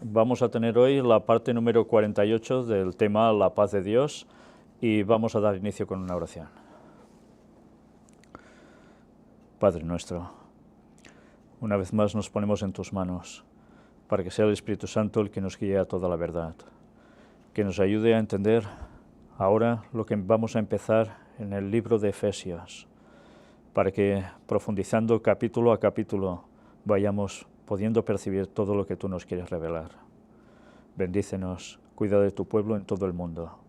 Vamos a tener hoy la parte número 48 del tema La paz de Dios y vamos a dar inicio con una oración. Padre nuestro, una vez más nos ponemos en tus manos para que sea el Espíritu Santo el que nos guíe a toda la verdad, que nos ayude a entender ahora lo que vamos a empezar en el libro de Efesios, para que profundizando capítulo a capítulo vayamos pudiendo percibir todo lo que tú nos quieres revelar. Bendícenos, cuida de tu pueblo en todo el mundo,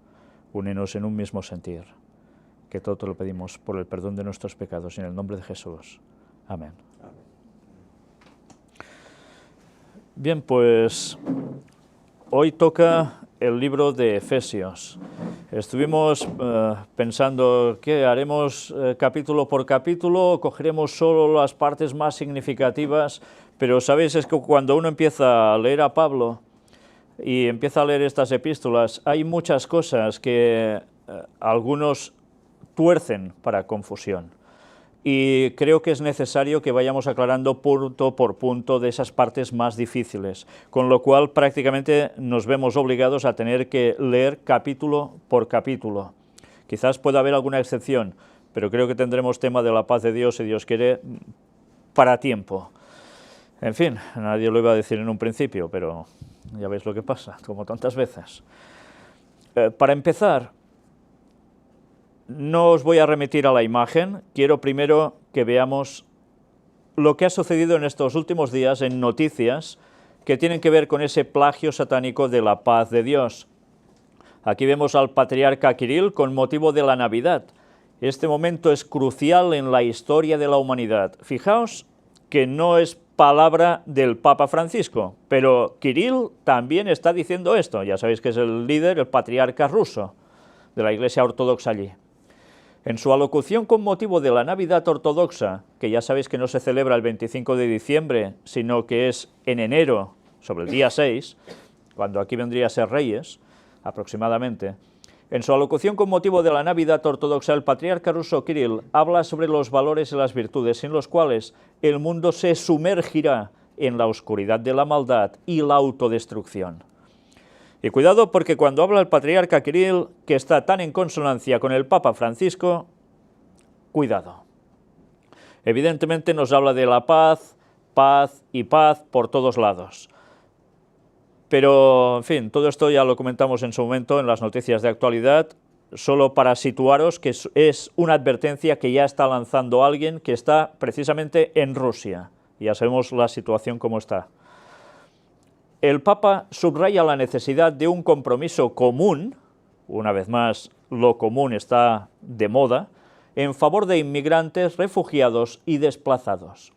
únenos en un mismo sentir, que todo te lo pedimos por el perdón de nuestros pecados en el nombre de Jesús. Amén. Bien, pues hoy toca el libro de Efesios. Estuvimos pensando que haremos capítulo por capítulo, cogeremos solo las partes más significativas, pero sabéis, es que cuando uno empieza a leer a Pablo y empieza a leer estas epístolas, hay muchas cosas que algunos tuercen para confusión. Y creo que es necesario que vayamos aclarando punto por punto de esas partes más difíciles, con lo cual prácticamente nos vemos obligados a tener que leer capítulo por capítulo. Quizás pueda haber alguna excepción, pero creo que tendremos tema de la paz de Dios, si Dios quiere, para tiempo. En fin, nadie lo iba a decir en un principio, pero ya veis lo que pasa, como tantas veces. Para empezar, no os voy a remitir a la imagen, quiero primero que veamos lo que ha sucedido en estos últimos días en noticias que tienen que ver con ese plagio satánico de la paz de Dios. Aquí vemos al patriarca Kirill con motivo de la Navidad. Este momento es crucial en la historia de la humanidad. Fijaos que no es palabra del Papa Francisco, pero Kirill también está diciendo esto. Ya sabéis que es el líder, el patriarca ruso de la Iglesia Ortodoxa allí. En su alocución con motivo de la Navidad ortodoxa, que ya sabéis que no se celebra el 25 de diciembre, sino que es en enero, sobre el día 6, cuando aquí vendría a ser Reyes, aproximadamente, en su alocución con motivo de la Navidad ortodoxa, el patriarca ruso Kirill habla sobre los valores y las virtudes sin los cuales el mundo se sumergirá en la oscuridad de la maldad y la autodestrucción. Y cuidado, porque cuando habla el patriarca Kirill, que está tan en consonancia con el Papa Francisco, cuidado. Evidentemente nos habla de la paz, paz y paz por todos lados. Pero, en fin, todo esto ya lo comentamos en su momento en las noticias de actualidad, solo para situaros que es una advertencia que ya está lanzando alguien que está precisamente en Rusia. Ya sabemos la situación como está. El Papa subraya la necesidad de un compromiso común, una vez más, lo común está de moda, en favor de inmigrantes, refugiados y desplazados.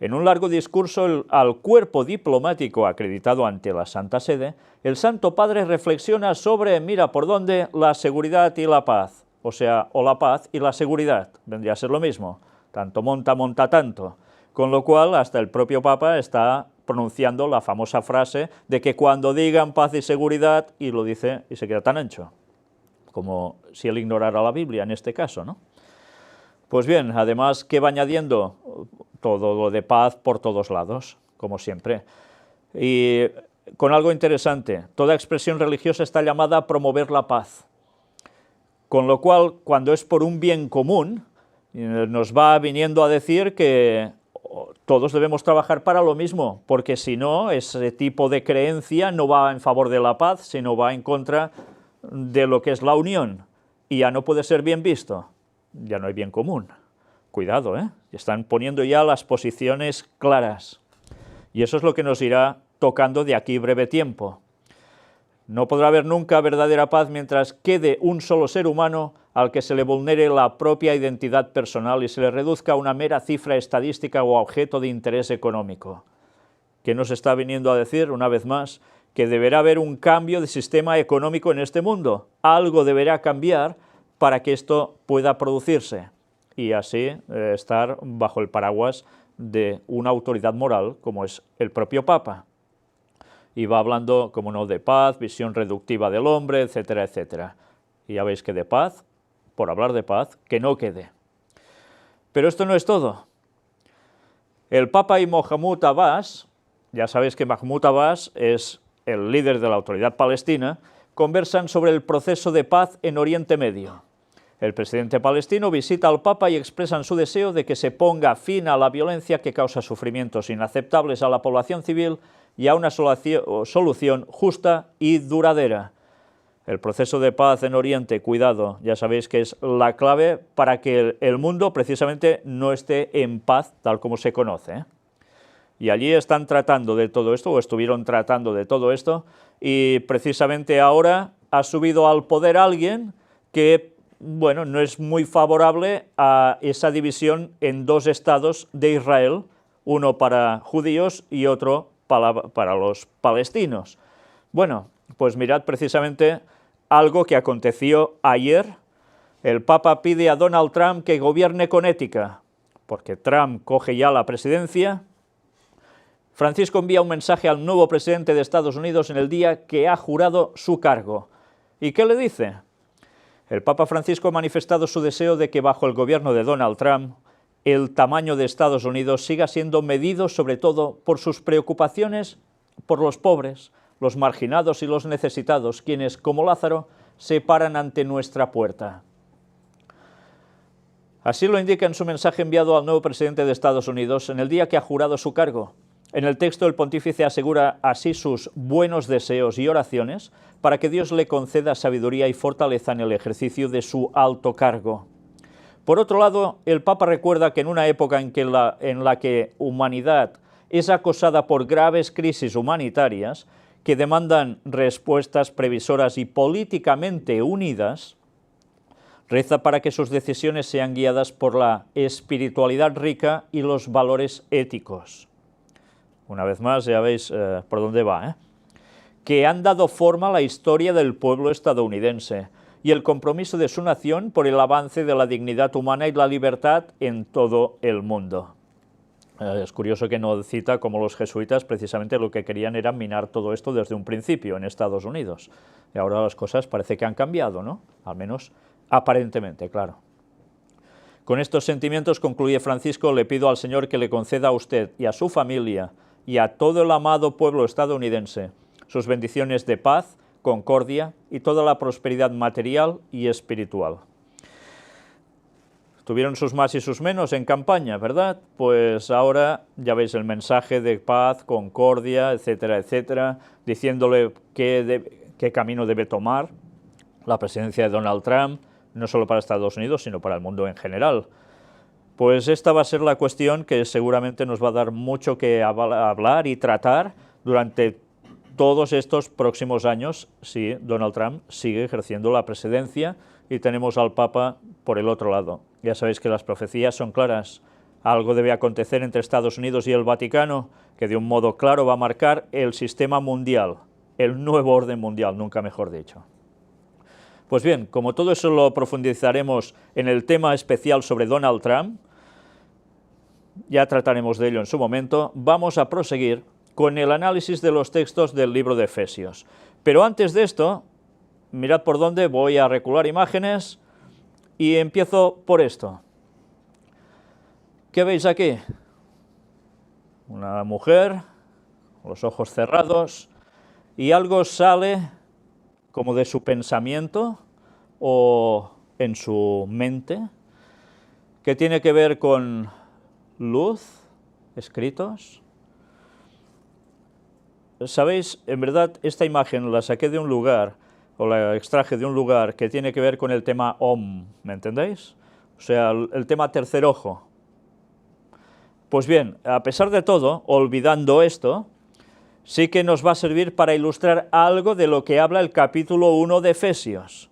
En un largo discurso al cuerpo diplomático acreditado ante la Santa Sede, el Santo Padre reflexiona sobre, mira por dónde, la seguridad y la paz, o sea, o la paz y la seguridad, vendría a ser lo mismo, tanto monta, monta tanto, con lo cual hasta el propio Papa está pronunciando la famosa frase de que cuando digan paz y seguridad, y lo dice y se queda tan ancho, como si él ignorara la Biblia en este caso, ¿no? Pues bien, además que va añadiendo todo lo de paz por todos lados, como siempre, y con algo interesante, toda expresión religiosa está llamada a promover la paz, con lo cual, cuando es por un bien común, nos va viniendo a decir que todos debemos trabajar para lo mismo, porque si no, ese tipo de creencia no va en favor de la paz, sino va en contra de lo que es la unión, y ya no puede ser bien visto, ya no hay bien común. Cuidado, están poniendo ya las posiciones claras, y eso es lo que nos irá tocando de aquí breve tiempo. No podrá haber nunca verdadera paz mientras quede un solo ser humano al que se le vulnere la propia identidad personal y se le reduzca a una mera cifra estadística o objeto de interés económico. ¿Qué nos está viniendo a decir, una vez más? Que deberá haber un cambio de sistema económico en este mundo. Algo deberá cambiar para que esto pueda producirse y así estar bajo el paraguas de una autoridad moral como es el propio Papa. Y va hablando, como no, de paz, visión reductiva del hombre, etcétera, etcétera. Y ya veis que de paz, por hablar de paz, que no quede. Pero esto no es todo. El Papa y Mohammad Abbas ya sabéis que Mahmoud Abbas es el líder de la Autoridad Palestina, conversan sobre el proceso de paz en Oriente Medio. El presidente palestino visita al Papa y expresan su deseo de que se ponga fin a la violencia que causa sufrimientos inaceptables a la población civil y a una solución justa y duradera. El proceso de paz en Oriente, cuidado, ya sabéis que es la clave para que el mundo precisamente no esté en paz tal como se conoce, ¿eh? Y allí están tratando de todo esto, o estuvieron tratando de todo esto, y precisamente ahora ha subido al poder alguien que, bueno, no es muy favorable a esa división en dos estados de Israel, uno para judíos y otro para los palestinos. Bueno, pues mirad precisamente algo que aconteció ayer. El Papa pide a Donald Trump que gobierne con ética, porque Trump coge ya la presidencia. Francisco envía un mensaje al nuevo presidente de Estados Unidos en el día que ha jurado su cargo. ¿Y qué le dice? El Papa Francisco ha manifestado su deseo de que bajo el gobierno de Donald Trump el tamaño de Estados Unidos siga siendo medido sobre todo por sus preocupaciones por los pobres, los marginados y los necesitados, quienes, como Lázaro, se paran ante nuestra puerta. Así lo indica en su mensaje enviado al nuevo presidente de Estados Unidos en el día que ha jurado su cargo. En el texto el pontífice asegura así sus buenos deseos y oraciones para que Dios le conceda sabiduría y fortaleza en el ejercicio de su alto cargo. Por otro lado, el Papa recuerda que en una época en la que humanidad es acosada por graves crisis humanitarias que demandan respuestas previsoras y políticamente unidas, reza para que sus decisiones sean guiadas por la espiritualidad rica y los valores éticos. Una vez más, ya veis por dónde va, ¿eh? Que han dado forma a la historia del pueblo estadounidense y el compromiso de su nación por el avance de la dignidad humana y la libertad en todo el mundo. Es curioso que no cita como los jesuitas precisamente lo que querían era minar todo esto desde un principio en Estados Unidos. Y ahora las cosas parece que han cambiado, ¿no? Al menos aparentemente, claro. Con estos sentimientos, concluye Francisco, le pido al Señor que le conceda a usted y a su familia y a todo el amado pueblo estadounidense sus bendiciones de paz, concordia y toda la prosperidad material y espiritual. Tuvieron sus más y sus menos en campaña, ¿verdad? Pues ahora ya veis el mensaje de paz, concordia, etcétera, etcétera, diciéndole qué camino debe tomar la presidencia de Donald Trump, no solo para Estados Unidos, sino para el mundo en general. Pues esta va a ser la cuestión que seguramente nos va a dar mucho que hablar y tratar durante todos estos próximos años, si Donald Trump sigue ejerciendo la presidencia y tenemos al Papa por el otro lado. Ya sabéis que las profecías son claras. Algo debe acontecer entre Estados Unidos y el Vaticano, que de un modo claro va a marcar el sistema mundial, el nuevo orden mundial, nunca mejor dicho. Pues bien, como todo eso lo profundizaremos en el tema especial sobre Donald Trump, ya trataremos de ello en su momento, vamos a proseguir con el análisis de los textos del libro de Efesios. Pero antes de esto, mirad por dónde voy a recular imágenes y empiezo por esto. ¿Qué veis aquí? Una mujer, con los ojos cerrados, y algo sale como de su pensamiento o en su mente, que tiene que ver con luz, escritos. ¿Sabéis? En verdad, esta imagen la saqué de un lugar, o la extraje de un lugar que tiene que ver con el tema Om, ¿me entendéis? O sea, el tema tercer ojo. Pues bien, a pesar de todo, olvidando esto, sí que nos va a servir para ilustrar algo de lo que habla el capítulo 1 de Efesios.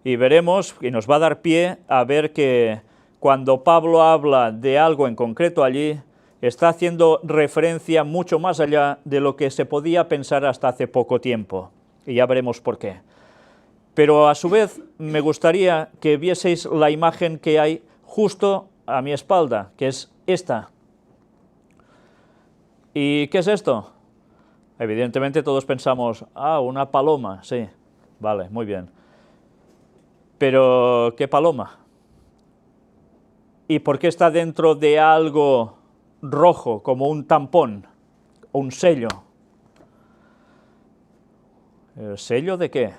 Y veremos, y nos va a dar pie a ver que cuando Pablo habla de algo en concreto allí, está haciendo referencia mucho más allá de lo que se podía pensar hasta hace poco tiempo. Y ya veremos por qué. Pero a su vez me gustaría que vieseis la imagen que hay justo a mi espalda, que es esta. ¿Y qué es esto? Evidentemente todos pensamos, una paloma, sí, vale, muy bien. Pero, ¿qué paloma? ¿Y por qué está dentro de algo rojo, como un tampón? un sello. ¿El sello de qué?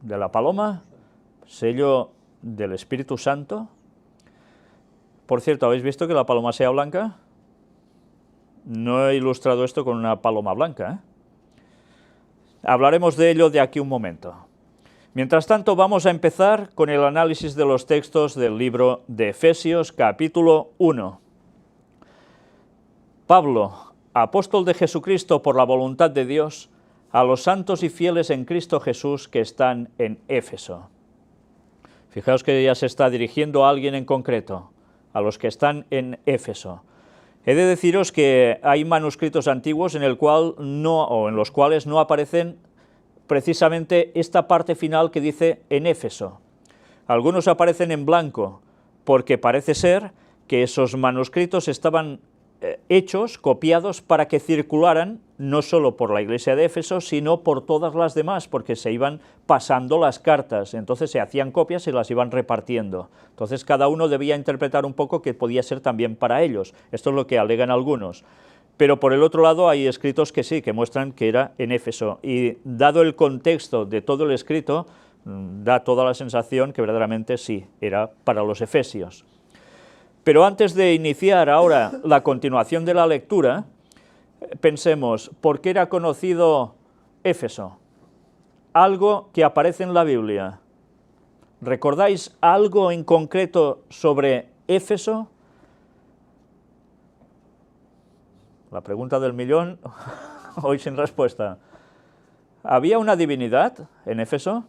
¿De la paloma? ¿Sello del Espíritu Santo? Por cierto, ¿habéis visto que la paloma sea blanca? No he ilustrado esto con una paloma blanca, Hablaremos de ello de aquí un momento. Mientras tanto, vamos a empezar con el análisis de los textos del libro de Efesios, capítulo 1. Pablo, apóstol de Jesucristo por la voluntad de Dios, a los santos y fieles en Cristo Jesús que están en Éfeso. Fijaos que ya se está dirigiendo a alguien en concreto, a los que están en Éfeso. He de deciros que hay manuscritos antiguos en los cuales no aparecen precisamente esta parte final que dice en Éfeso. Algunos aparecen en blanco, porque parece ser que esos manuscritos estaban hechos, copiados, para que circularan no solo por la iglesia de Éfeso, sino por todas las demás, porque se iban pasando las cartas, entonces se hacían copias y las iban repartiendo. Entonces cada uno debía interpretar un poco que podía ser también para ellos. Esto es lo que alegan algunos. Pero por el otro lado hay escritos que sí, que muestran que era en Éfeso, y dado el contexto de todo el escrito, da toda la sensación que verdaderamente sí, era para los efesios. Pero antes de iniciar ahora la continuación de la lectura, pensemos, ¿por qué era conocido Éfeso? Algo que aparece en la Biblia. ¿Recordáis algo en concreto sobre Éfeso? La pregunta del millón, hoy sin respuesta. ¿Había una divinidad en Éfeso?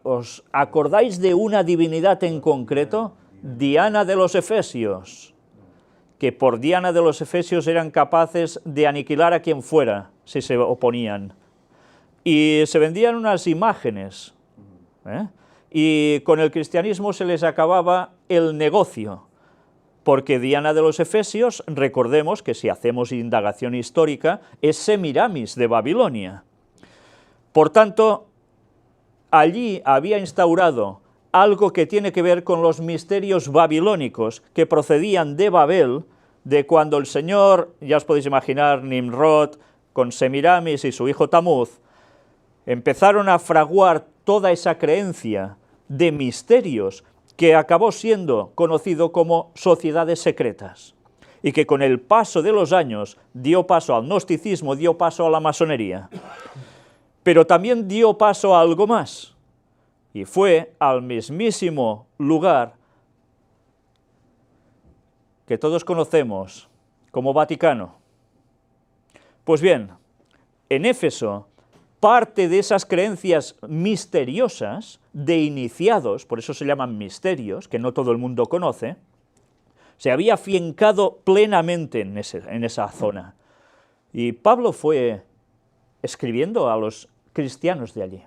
¿Os acordáis de una divinidad en concreto? Diana de los Efesios, que por Diana de los Efesios eran capaces de aniquilar a quien fuera, si se oponían. Y se vendían unas imágenes, y con el cristianismo se les acababa el negocio, porque Diana de los Efesios, recordemos que si hacemos indagación histórica, es Semiramis de Babilonia. Por tanto, allí había instaurado algo que tiene que ver con los misterios babilónicos que procedían de Babel, de cuando el Señor, ya os podéis imaginar, Nimrod, con Semiramis y su hijo Tamuz, empezaron a fraguar toda esa creencia de misterios que acabó siendo conocido como sociedades secretas, y que con el paso de los años dio paso al gnosticismo, dio paso a la masonería. Pero también dio paso a algo más, y fue al mismísimo lugar que todos conocemos como Vaticano. Pues bien, en Éfeso, parte de esas creencias misteriosas de iniciados, por eso se llaman misterios, que no todo el mundo conoce, se había afincado plenamente en esa zona. Y Pablo fue escribiendo a los cristianos de allí.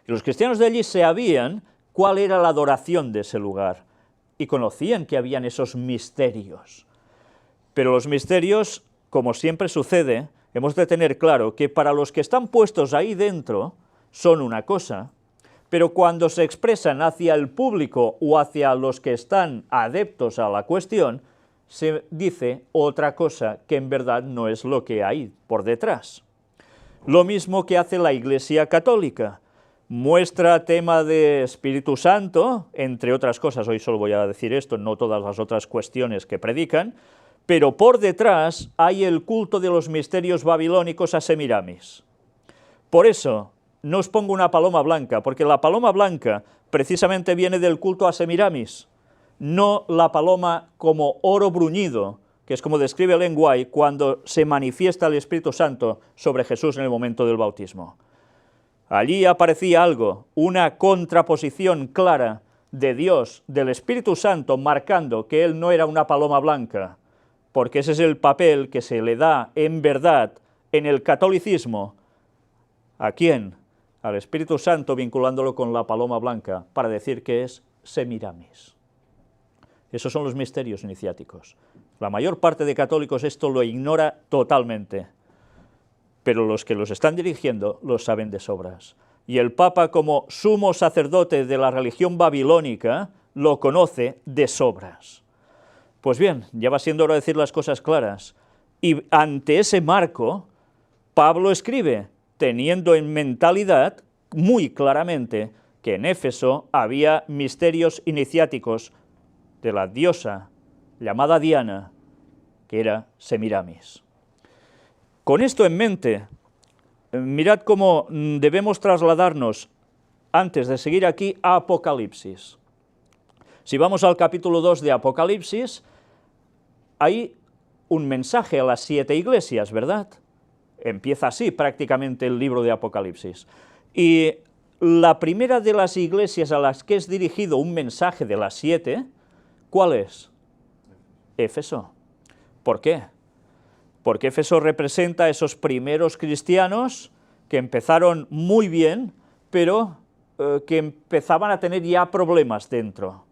Y los cristianos de allí sabían cuál era la adoración de ese lugar, y conocían que habían esos misterios. Pero los misterios, como siempre sucede, hemos de tener claro que para los que están puestos ahí dentro son una cosa, pero cuando se expresan hacia el público o hacia los que están adeptos a la cuestión, se dice otra cosa que en verdad no es lo que hay por detrás. Lo mismo que hace la Iglesia Católica. Muestra tema de Espíritu Santo, entre otras cosas, hoy solo voy a decir esto, no todas las otras cuestiones que predican, pero por detrás hay el culto de los misterios babilónicos a Semiramis. Por eso, no os pongo una paloma blanca, porque la paloma blanca precisamente viene del culto a Semiramis, no la paloma como oro bruñido, que es como describe Ellen White cuando se manifiesta el Espíritu Santo sobre Jesús en el momento del bautismo. Allí aparecía algo, una contraposición clara de Dios, del Espíritu Santo, marcando que Él no era una paloma blanca, porque ese es el papel que se le da en verdad en el catolicismo. ¿A quién? Al Espíritu Santo, vinculándolo con la paloma blanca, para decir que es Semiramis. Esos son los misterios iniciáticos. La mayor parte de católicos esto lo ignora totalmente, pero los que los están dirigiendo lo saben de sobras. Y el Papa, como sumo sacerdote de la religión babilónica, lo conoce de sobras. Pues bien, ya va siendo hora de decir las cosas claras. Y ante ese marco, Pablo escribe, teniendo en mentalidad muy claramente que en Éfeso había misterios iniciáticos de la diosa llamada Diana, que era Semiramis. Con esto en mente, mirad cómo debemos trasladarnos, antes de seguir aquí, a Apocalipsis. Si vamos al capítulo 2 de Apocalipsis, hay un mensaje a las 7 iglesias, ¿verdad? Empieza así prácticamente el libro de Apocalipsis. Y la primera de las iglesias a las que es dirigido un mensaje de las 7, ¿cuál es? Éfeso. ¿Por qué? Porque Éfeso representa a esos primeros cristianos que empezaron muy bien, pero que empezaban a tener ya problemas dentro.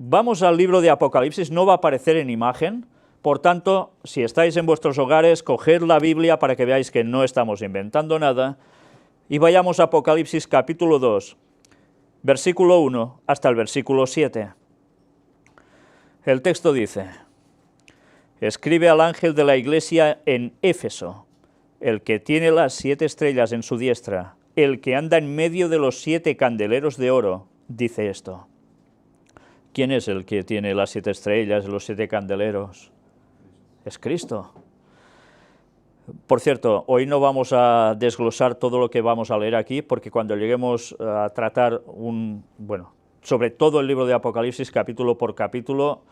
Vamos al libro de Apocalipsis, no va a aparecer en imagen, por tanto, si estáis en vuestros hogares, coged la Biblia para que veáis que no estamos inventando nada, y vayamos a Apocalipsis capítulo 2, versículo 1 hasta el versículo 7. El texto dice: escribe al ángel de la iglesia en Éfeso, el que tiene las 7 estrellas en su diestra, el que anda en medio de los 7 candeleros de oro, dice esto. ¿Quién es el que tiene las 7 estrellas y los 7 candeleros? Es Cristo. Por cierto, hoy no vamos a desglosar todo lo que vamos a leer aquí, porque cuando lleguemos a tratar sobre todo el libro de Apocalipsis, capítulo por capítulo,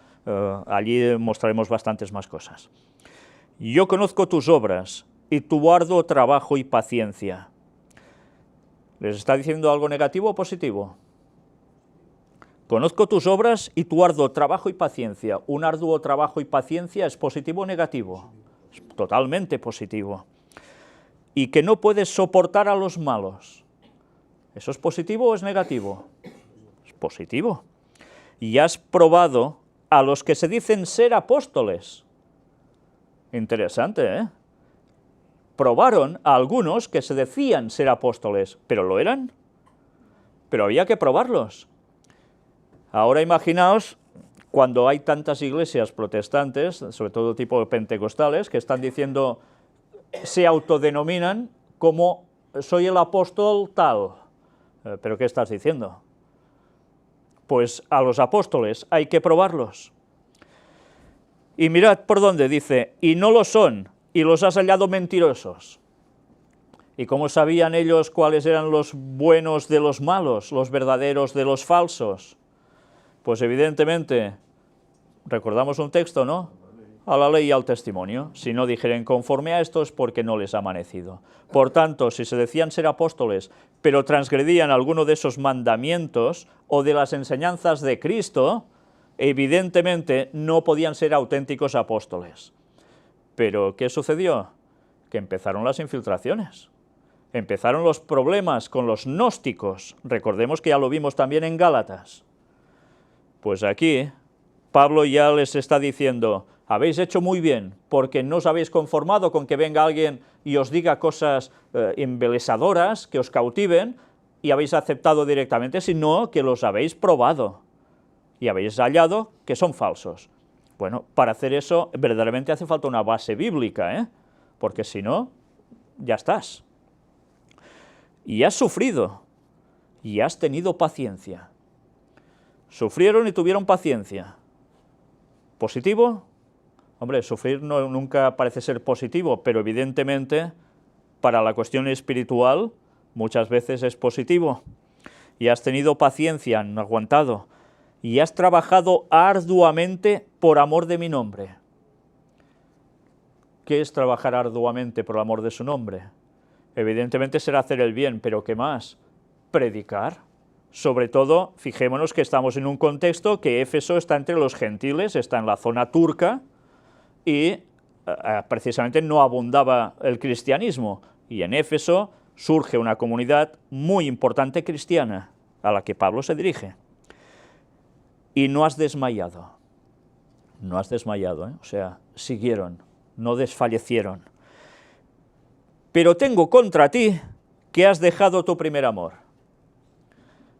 allí mostraremos bastantes más cosas. Yo conozco tus obras y tu arduo trabajo y paciencia. ¿Les está diciendo algo negativo o positivo? Conozco tus obras y tu arduo trabajo y paciencia. ¿Un arduo trabajo y paciencia es positivo o negativo? Es totalmente positivo. Y que no puedes soportar a los malos. ¿Eso es positivo o es negativo? Es positivo. Y has probado a los que se dicen ser apóstoles. Interesante, ¿eh? Probaron a algunos que se decían ser apóstoles, ¿pero lo eran? Pero había que probarlos. Ahora imaginaos cuando hay tantas iglesias protestantes, sobre todo tipo pentecostales, que están diciendo, se autodenominan como soy el apóstol tal. ¿Pero qué estás diciendo? Pues a los apóstoles hay que probarlos. Y mirad por dónde dice, y no lo son, y los has hallado mentirosos. ¿Y cómo sabían ellos cuáles eran los buenos de los malos, los verdaderos de los falsos? Pues evidentemente, recordamos un texto, ¿no? A la ley y al testimonio. Si no dijeren conforme a esto es porque no les ha amanecido. Por tanto, si se decían ser apóstoles, pero transgredían alguno de esos mandamientos o de las enseñanzas de Cristo, evidentemente no podían ser auténticos apóstoles. Pero, ¿qué sucedió? Que empezaron las infiltraciones. Empezaron los problemas con los gnósticos. Recordemos que ya lo vimos también en Gálatas. Pues aquí Pablo ya les está diciendo, habéis hecho muy bien, porque no os habéis conformado con que venga alguien y os diga cosas embelesadoras, que os cautiven, y habéis aceptado directamente, sino que los habéis probado y habéis hallado que son falsos. Bueno, para hacer eso verdaderamente hace falta una base bíblica, ¿eh? Porque si no, ya estás. Y has sufrido, y has tenido paciencia. Sufrieron y tuvieron paciencia. ¿Positivo? Hombre, sufrir nunca parece ser positivo, pero evidentemente para la cuestión espiritual muchas veces es positivo. Y has tenido paciencia, han aguantado. Y has trabajado arduamente por amor de mi nombre. ¿Qué es trabajar arduamente por amor de su nombre? Evidentemente será hacer el bien, pero ¿qué más? Predicar. Sobre todo, fijémonos que estamos en un contexto que Éfeso está entre los gentiles, está en la zona turca, y precisamente no abundaba el cristianismo. Y en Éfeso surge una comunidad muy importante cristiana, a la que Pablo se dirige. Y no has desmayado. No has desmayado, ¿eh? O sea, siguieron, no desfallecieron. Pero tengo contra ti que has dejado tu primer amor.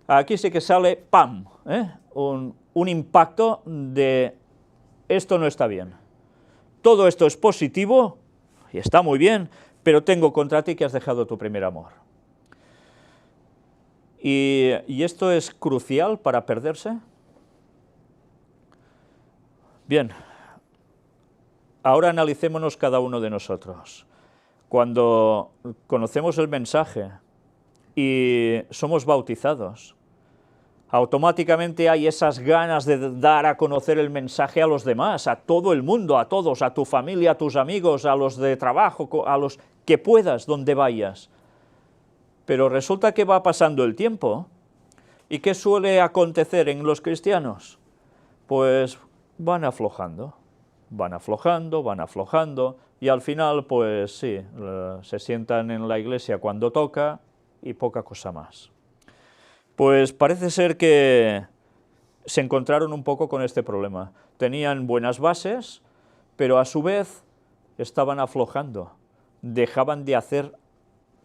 Aquí sí que sale, ¡pam!, un impacto de esto no está bien. Todo esto es positivo y está muy bien, pero tengo contra ti que has dejado tu primer amor. ¿Y esto es crucial para perderse? Bien, ahora analicémonos cada uno de nosotros. Cuando conocemos el mensaje y somos bautizados, automáticamente hay esas ganas de dar a conocer el mensaje a los demás, a todo el mundo, a todos, a tu familia, a tus amigos, a los de trabajo, a los que puedas, donde vayas. Pero resulta que va pasando el tiempo, ¿y qué suele acontecer en los cristianos? Pues van aflojando, y al final, pues sí, se sientan en la iglesia cuando toca y poca cosa más. Pues parece ser que se encontraron un poco con este problema. Tenían buenas bases, pero a su vez estaban aflojando, dejaban de hacer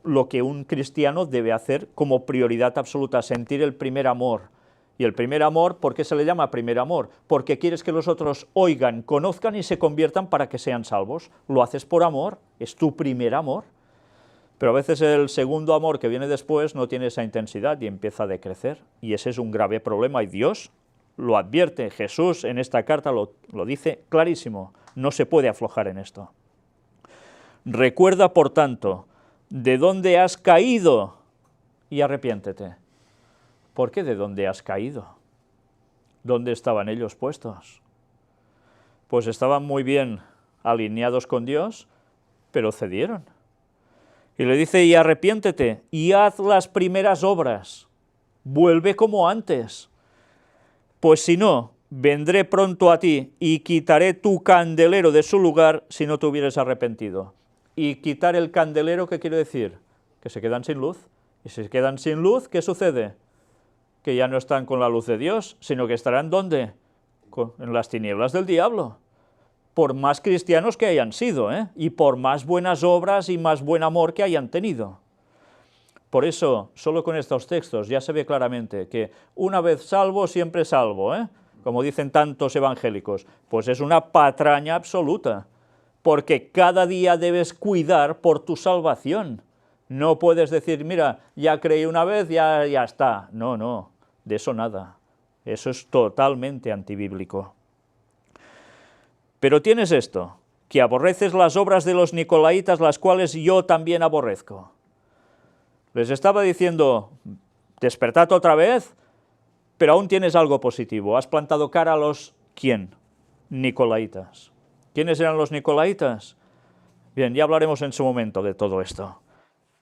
lo que un cristiano debe hacer como prioridad absoluta, sentir el primer amor. Y el primer amor, ¿por qué se le llama primer amor? Porque quieres que los otros oigan, conozcan y se conviertan para que sean salvos. Lo haces por amor, es tu primer amor. Pero a veces el segundo amor que viene después no tiene esa intensidad y empieza a decrecer. Y ese es un grave problema y Dios lo advierte. Jesús en esta carta lo dice clarísimo. No se puede aflojar en esto. Recuerda, por tanto, de dónde has caído y arrepiéntete. ¿Por qué de dónde has caído? ¿Dónde estaban ellos puestos? Pues estaban muy bien alineados con Dios, pero cedieron. Y le dice, y arrepiéntete, y haz las primeras obras, vuelve como antes. Pues si no, vendré pronto a ti y quitaré tu candelero de su lugar si no te hubieras arrepentido. Y quitar el candelero, ¿qué quiere decir? Que se quedan sin luz. Y si se quedan sin luz, ¿qué sucede? Que ya no están con la luz de Dios, sino que estarán ¿dónde? En las tinieblas del diablo. Por más cristianos que hayan sido, y por más buenas obras y más buen amor que hayan tenido. Por eso, solo con estos textos ya se ve claramente que una vez salvo, siempre salvo, como dicen tantos evangélicos, pues es una patraña absoluta, porque cada día debes cuidar por tu salvación. No puedes decir, mira, ya creí una vez, ya está. No, no, de eso nada. Eso es totalmente antibíblico. Pero tienes esto, que aborreces las obras de los nicolaitas, las cuales yo también aborrezco. Les estaba diciendo, despertad otra vez, pero aún tienes algo positivo. Has plantado cara a los, ¿quién? Nicolaitas. ¿Quiénes eran los nicolaitas? Bien, ya hablaremos en su momento de todo esto.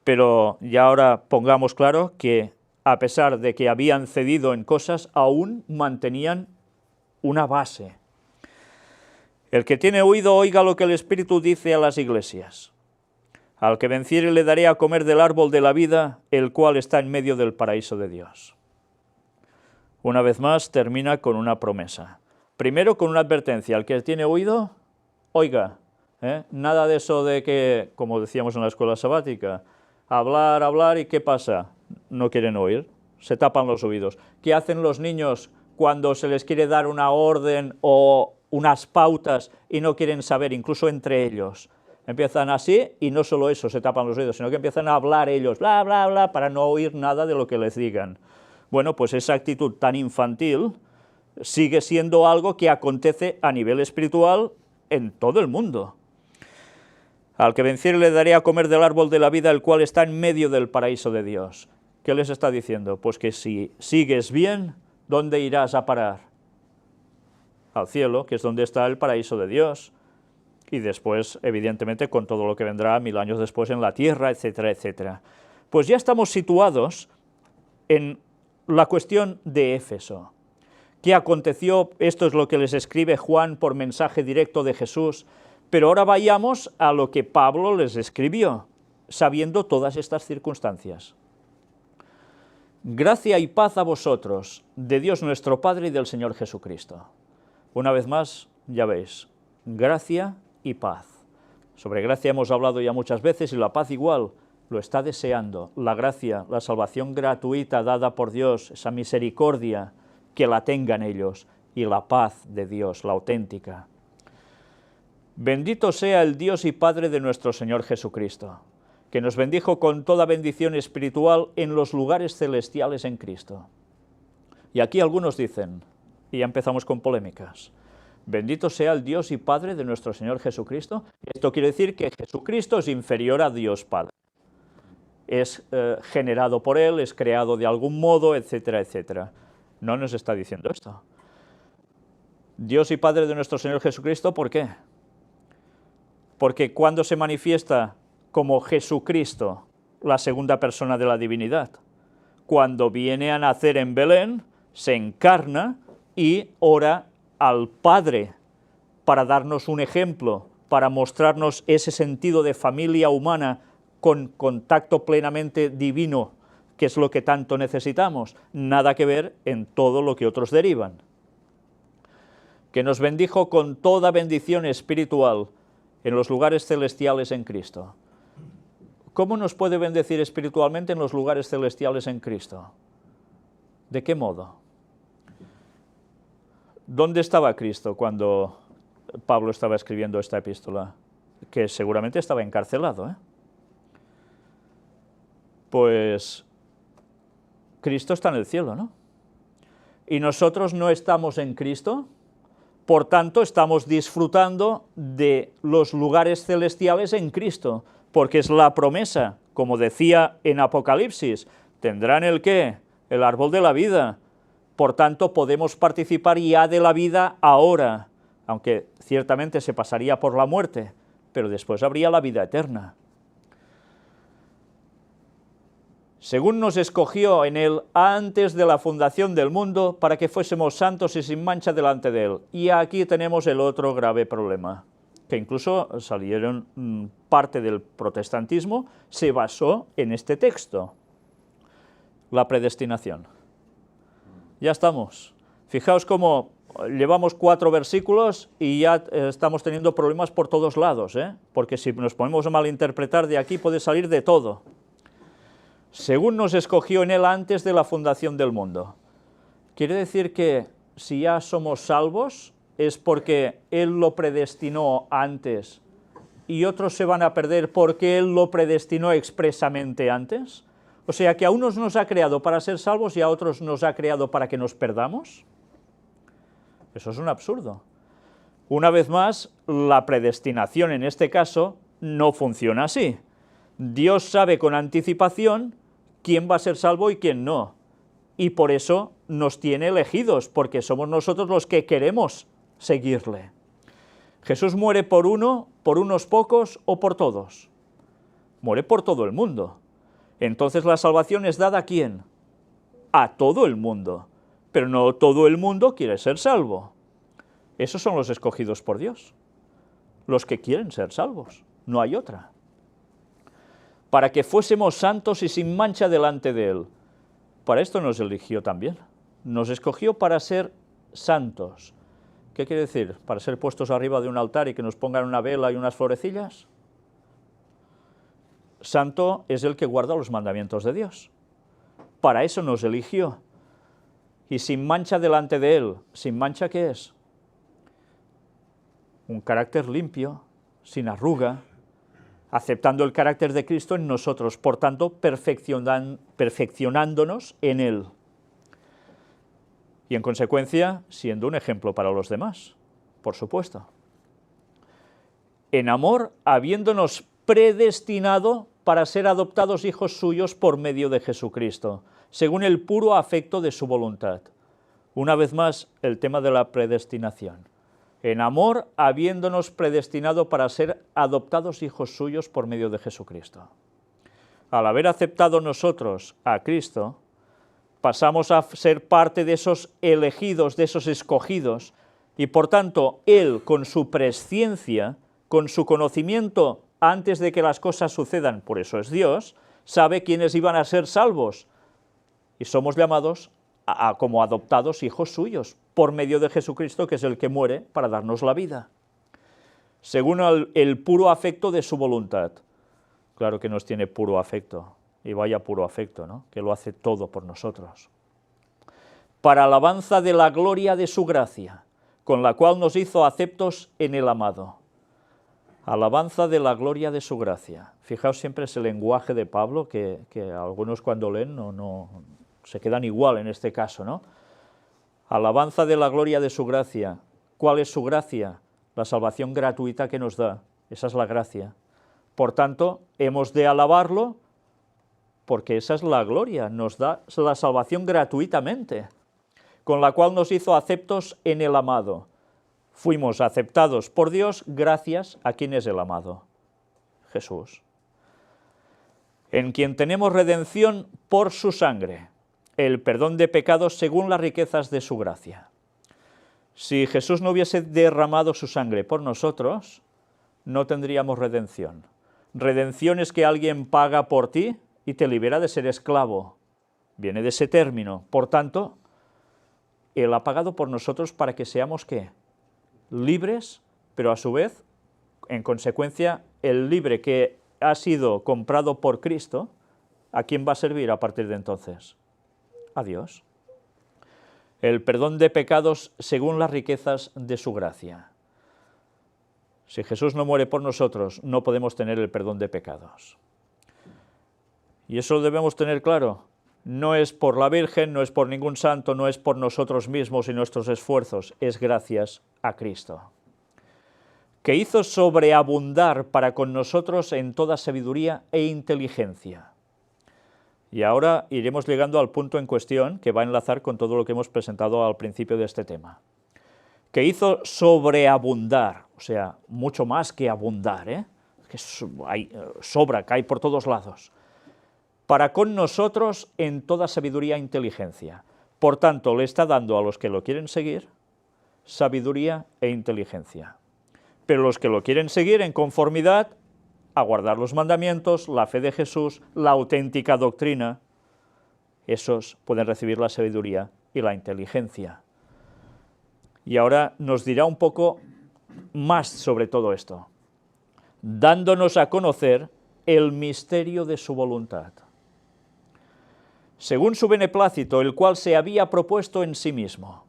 Pero ya ahora pongamos claro que, a pesar de que habían cedido en cosas, aún mantenían una base. El que tiene oído, oiga lo que el Espíritu dice a las iglesias. Al que venciere le daré a comer del árbol de la vida, el cual está en medio del paraíso de Dios. Una vez más, termina con una promesa. Primero, con una advertencia. Al que tiene oído, oiga. Nada de eso de que, como decíamos en la escuela sabática, hablar, ¿y qué pasa? No quieren oír, se tapan los oídos. ¿Qué hacen los niños cuando se les quiere dar una orden o unas pautas y no quieren saber, incluso entre ellos? Empiezan así y no solo eso, se tapan los oídos, sino que empiezan a hablar ellos, bla, bla, bla, para no oír nada de lo que les digan. Bueno, pues esa actitud tan infantil sigue siendo algo que acontece a nivel espiritual en todo el mundo. Al que venciere le daré a comer del árbol de la vida, el cual está en medio del paraíso de Dios. ¿Qué les está diciendo? Pues que si sigues bien, ¿dónde irás a parar? Al cielo, que es donde está el paraíso de Dios. Y después, evidentemente, con todo lo que vendrá 1000 años después en la tierra, etcétera, etcétera. Pues ya estamos situados en la cuestión de Éfeso. ¿Qué aconteció? Esto es lo que les escribe Juan por mensaje directo de Jesús. Pero ahora vayamos a lo que Pablo les escribió, sabiendo todas estas circunstancias. Gracia y paz a vosotros, de Dios nuestro Padre y del Señor Jesucristo. Una vez más, ya veis, gracia y paz. Sobre gracia hemos hablado ya muchas veces y la paz igual lo está deseando. La gracia, la salvación gratuita dada por Dios, esa misericordia, que la tengan ellos, y la paz de Dios, la auténtica. Bendito sea el Dios y Padre de nuestro Señor Jesucristo, que nos bendijo con toda bendición espiritual en los lugares celestiales en Cristo. Y aquí algunos dicen, y ya empezamos con polémicas, bendito sea el Dios y Padre de nuestro Señor Jesucristo. Esto quiere decir que Jesucristo es inferior a Dios Padre. Es generado por Él, es creado de algún modo, etcétera, etcétera. No nos está diciendo esto. Dios y Padre de nuestro Señor Jesucristo, ¿por qué? Porque cuando se manifiesta como Jesucristo, la segunda persona de la divinidad, cuando viene a nacer en Belén, se encarna y ora al Padre para darnos un ejemplo, para mostrarnos ese sentido de familia humana con contacto plenamente divino, que es lo que tanto necesitamos, nada que ver en todo lo que otros derivan. Que nos bendijo con toda bendición espiritual en los lugares celestiales en Cristo. ¿Cómo nos puede bendecir espiritualmente en los lugares celestiales en Cristo? ¿De qué modo? ¿Dónde estaba Cristo cuando Pablo estaba escribiendo esta epístola? Que seguramente estaba encarcelado, ¿eh? Pues Cristo está en el cielo, ¿no? Y nosotros no estamos en Cristo, por tanto estamos disfrutando de los lugares celestiales en Cristo, porque es la promesa, como decía en Apocalipsis, tendrán el ¿qué? El árbol de la vida. Por tanto, podemos participar ya de la vida ahora, aunque ciertamente se pasaría por la muerte, pero después habría la vida eterna. Según nos escogió en Él antes de la fundación del mundo, para que fuésemos santos y sin mancha delante de Él. Y aquí tenemos el otro grave problema, que incluso salieron parte del protestantismo, se basó en este texto, la predestinación. Ya estamos. Fijaos cómo llevamos 4 versículos y ya estamos teniendo problemas por todos lados, porque si nos ponemos a malinterpretar de aquí puede salir de todo. Según nos escogió en Él antes de la fundación del mundo. Quiere decir que si ya somos salvos es porque Él lo predestinó antes y otros se van a perder porque Él lo predestinó expresamente antes. O sea que a unos nos ha creado para ser salvos y a otros nos ha creado para que nos perdamos. Eso es un absurdo. Una vez más, la predestinación en este caso no funciona así. Dios sabe con anticipación quién va a ser salvo y quién no. Y por eso nos tiene elegidos, porque somos nosotros los que queremos seguirle. Jesús muere por uno, por unos pocos o por todos. Muere por todo el mundo. Entonces la salvación es dada ¿a quién? A todo el mundo. Pero no todo el mundo quiere ser salvo. Esos son los escogidos por Dios. Los que quieren ser salvos. No hay otra. Para que fuésemos santos y sin mancha delante de Él. Para esto nos eligió también. Nos escogió para ser santos. ¿Qué quiere decir? ¿Para ser puestos arriba de un altar y que nos pongan una vela y unas florecillas? Santo es el que guarda los mandamientos de Dios. Para eso nos eligió. Y sin mancha delante de Él. ¿Sin mancha qué es? Un carácter limpio, sin arruga, aceptando el carácter de Cristo en nosotros, por tanto, perfeccionándonos en Él. Y en consecuencia, siendo un ejemplo para los demás, por supuesto. En amor, habiéndonos predestinado para ser adoptados hijos suyos por medio de Jesucristo, según el puro afecto de su voluntad. Una vez más, el tema de la predestinación. En amor, habiéndonos predestinado para ser adoptados hijos suyos por medio de Jesucristo. Al haber aceptado nosotros a Cristo, pasamos a ser parte de esos elegidos, de esos escogidos, y por tanto, Él, con su presciencia, con su conocimiento antes de que las cosas sucedan, por eso es Dios, sabe quiénes iban a ser salvos, y somos llamados como adoptados hijos suyos, por medio de Jesucristo, que es el que muere para darnos la vida, según el puro afecto de su voluntad. Claro que nos tiene puro afecto, y vaya puro afecto, ¿no? Que lo hace todo por nosotros. para alabanza de la gloria de su gracia, con la cual nos hizo aceptos en el amado. Alabanza de la gloria de su gracia. Fijaos siempre ese lenguaje de Pablo, que algunos cuando leen no se quedan igual en este caso, ¿no? Alabanza de la gloria de su gracia. ¿Cuál es su gracia? La salvación gratuita que nos da. Esa es la gracia. Por tanto, hemos de alabarlo porque esa es la gloria, nos da la salvación gratuitamente, con la cual nos hizo aceptos en el amado. Fuimos aceptados por Dios gracias a quien es el amado, Jesús, en quien tenemos redención por su sangre, el perdón de pecados según las riquezas de su gracia. Si Jesús no hubiese derramado su sangre por nosotros, no tendríamos redención. Redención es que alguien paga por ti y te libera de ser esclavo. Viene de ese término. Por tanto, Él ha pagado por nosotros para que seamos, ¿qué? Libres, pero a su vez, en consecuencia, el libre que ha sido comprado por Cristo, ¿a quién va a servir a partir de entonces? A Dios. El perdón de pecados según las riquezas de su gracia. Si Jesús no muere por nosotros, no podemos tener el perdón de pecados. Y eso lo debemos tener claro. No es por la Virgen, no es por ningún santo, no es por nosotros mismos y nuestros esfuerzos, es gracias a Cristo, que hizo sobreabundar para con nosotros en toda sabiduría e inteligencia. Y ahora iremos llegando al punto en cuestión que va a enlazar con todo lo que hemos presentado al principio de este tema. Que hizo sobreabundar, o sea, mucho más que abundar, que sobra, cae por todos lados, para con nosotros en toda sabiduría e inteligencia. Por tanto, le está dando a los que lo quieren seguir sabiduría e inteligencia. Pero los que lo quieren seguir en conformidad a guardar los mandamientos, la fe de Jesús, la auténtica doctrina, esos pueden recibir la sabiduría y la inteligencia. Y ahora nos dirá un poco más sobre todo esto, dándonos a conocer el misterio de su voluntad, según su beneplácito, el cual se había propuesto en sí mismo.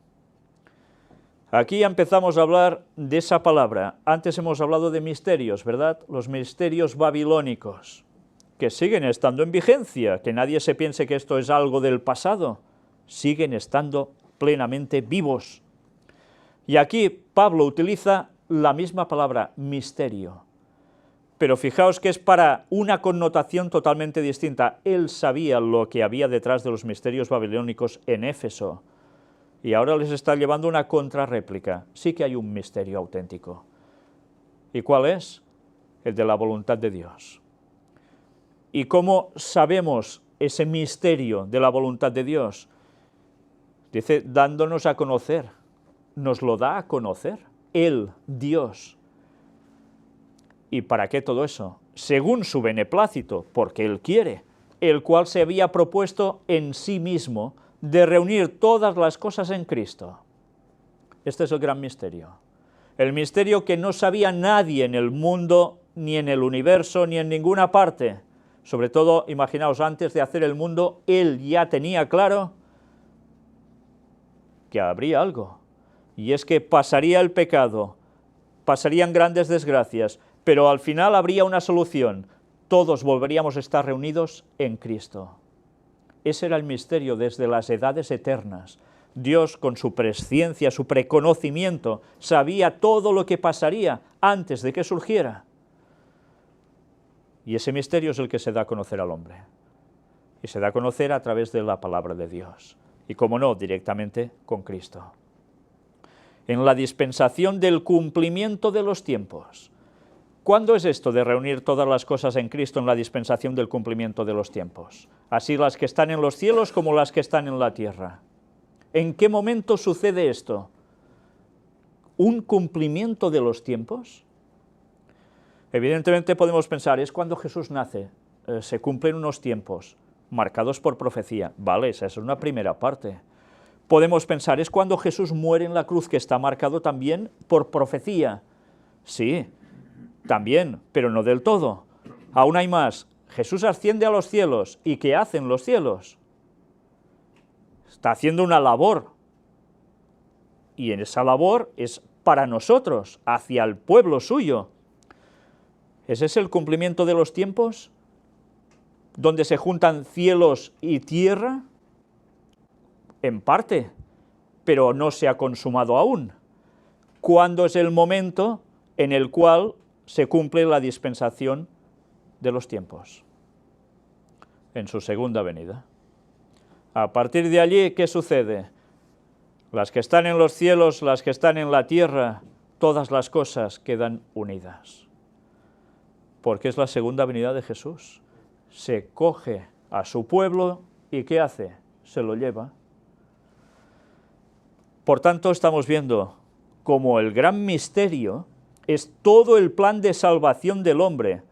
Aquí ya empezamos a hablar de esa palabra. Antes hemos hablado de misterios, ¿verdad? Los misterios babilónicos, que siguen estando en vigencia, que nadie se piense que esto es algo del pasado, siguen estando plenamente vivos. Y aquí Pablo utiliza la misma palabra, misterio. Pero fijaos que es para una connotación totalmente distinta. Él sabía lo que había detrás de los misterios babilónicos en Éfeso. Y ahora les está llevando una contrarréplica. Sí que hay un misterio auténtico. ¿Y cuál es? El de la voluntad de Dios. ¿Y cómo sabemos ese misterio de la voluntad de Dios? Dice, dándonos a conocer. Nos lo da a conocer. Él, Dios. ¿Y para qué todo eso? Según su beneplácito, porque Él quiere, el cual se había propuesto en sí mismo de reunir todas las cosas en Cristo. Este es el gran misterio. El misterio que no sabía nadie en el mundo, ni en el universo, ni en ninguna parte. Sobre todo, imaginaos, antes de hacer el mundo, Él ya tenía claro que habría algo. Y es que pasaría el pecado, pasarían grandes desgracias, pero al final habría una solución. Todos volveríamos a estar reunidos en Cristo. Ese era el misterio desde las edades eternas. Dios, con su presciencia, su preconocimiento, sabía todo lo que pasaría antes de que surgiera. Y ese misterio es el que se da a conocer al hombre. Y se da a conocer a través de la palabra de Dios. Y, como no, directamente con Cristo. En la dispensación del cumplimiento de los tiempos. ¿Cuándo es esto de reunir todas las cosas en Cristo en la dispensación del cumplimiento de los tiempos? Así las que están en los cielos como las que están en la tierra. ¿En qué momento sucede esto? ¿Un cumplimiento de los tiempos? Evidentemente podemos pensar, es cuando Jesús nace, se cumplen unos tiempos marcados por profecía. Vale, esa es una primera parte. Podemos pensar, es cuando Jesús muere en la cruz, que está marcado también por profecía. Sí, también, pero no del todo. Aún hay más. Jesús asciende a los cielos. ¿Y qué hacen los cielos? está haciendo una labor, y en esa labor es para nosotros, hacia el pueblo suyo. ¿Ese es el cumplimiento de los tiempos? ¿Donde se juntan cielos y tierra? En parte, pero no se ha consumado aún. ¿Cuándo es el momento en el cual se cumple la dispensación de los tiempos? En su segunda venida. A partir de allí, ¿qué sucede? Las que están en los cielos, las que están en la tierra, todas las cosas quedan unidas. Porque es la segunda venida de Jesús. Se coge a su pueblo y ¿qué hace? Se lo lleva. Por tanto, estamos viendo como el gran misterio es todo el plan de salvación del hombre,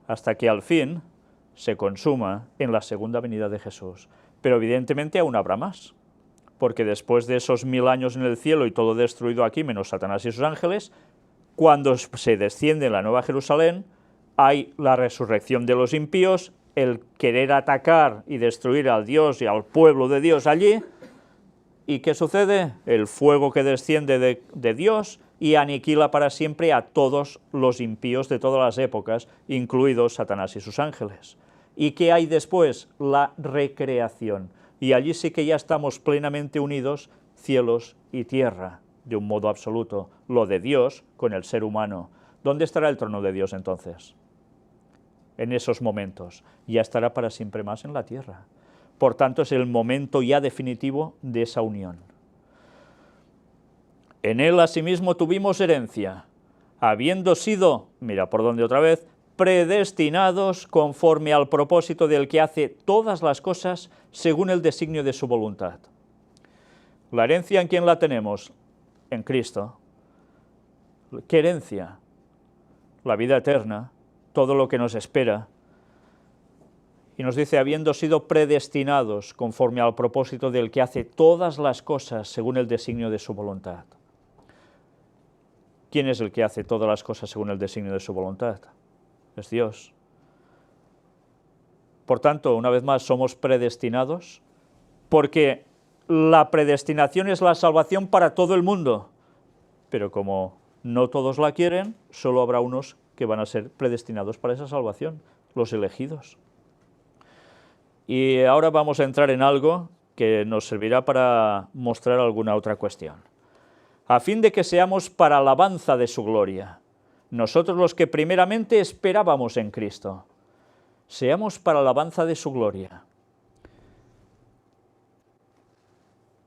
hasta que al fin se consuma en la segunda venida de Jesús. Pero evidentemente aún habrá más, porque después de esos 1000 años en el cielo y todo destruido aquí, menos Satanás y sus ángeles, cuando se desciende en la Nueva Jerusalén, hay la resurrección de los impíos, el querer atacar y destruir al Dios y al pueblo de Dios allí. ¿Y qué sucede? El fuego que desciende de Dios y aniquila para siempre a todos los impíos de todas las épocas, incluidos Satanás y sus ángeles. ¿Y qué hay después? La recreación. Y allí sí que ya estamos plenamente unidos, cielos y tierra, de un modo absoluto, lo de Dios con el ser humano. ¿Dónde estará el trono de Dios entonces? En esos momentos. Ya estará para siempre más en la tierra. Por tanto, es el momento ya definitivo de esa unión. En él, asimismo, tuvimos herencia, habiendo sido, mira por dónde otra vez, predestinados conforme al propósito del que hace todas las cosas según el designio de su voluntad. ¿La herencia en quién la tenemos? En Cristo. ¿Qué herencia? La vida eterna, todo lo que nos espera. Y nos dice, habiendo sido predestinados conforme al propósito del que hace todas las cosas según el designio de su voluntad. ¿Quién es el que hace todas las cosas según el designio de su voluntad? Es Dios. Por tanto, una vez más, somos predestinados, porque la predestinación es la salvación para todo el mundo, pero como no todos la quieren, solo habrá unos que van a ser predestinados para esa salvación, los elegidos. Y ahora vamos a entrar en algo que nos servirá para mostrar alguna otra cuestión. A fin de que seamos para alabanza de su gloria, nosotros los que primeramente esperábamos en Cristo, seamos para alabanza de su gloria.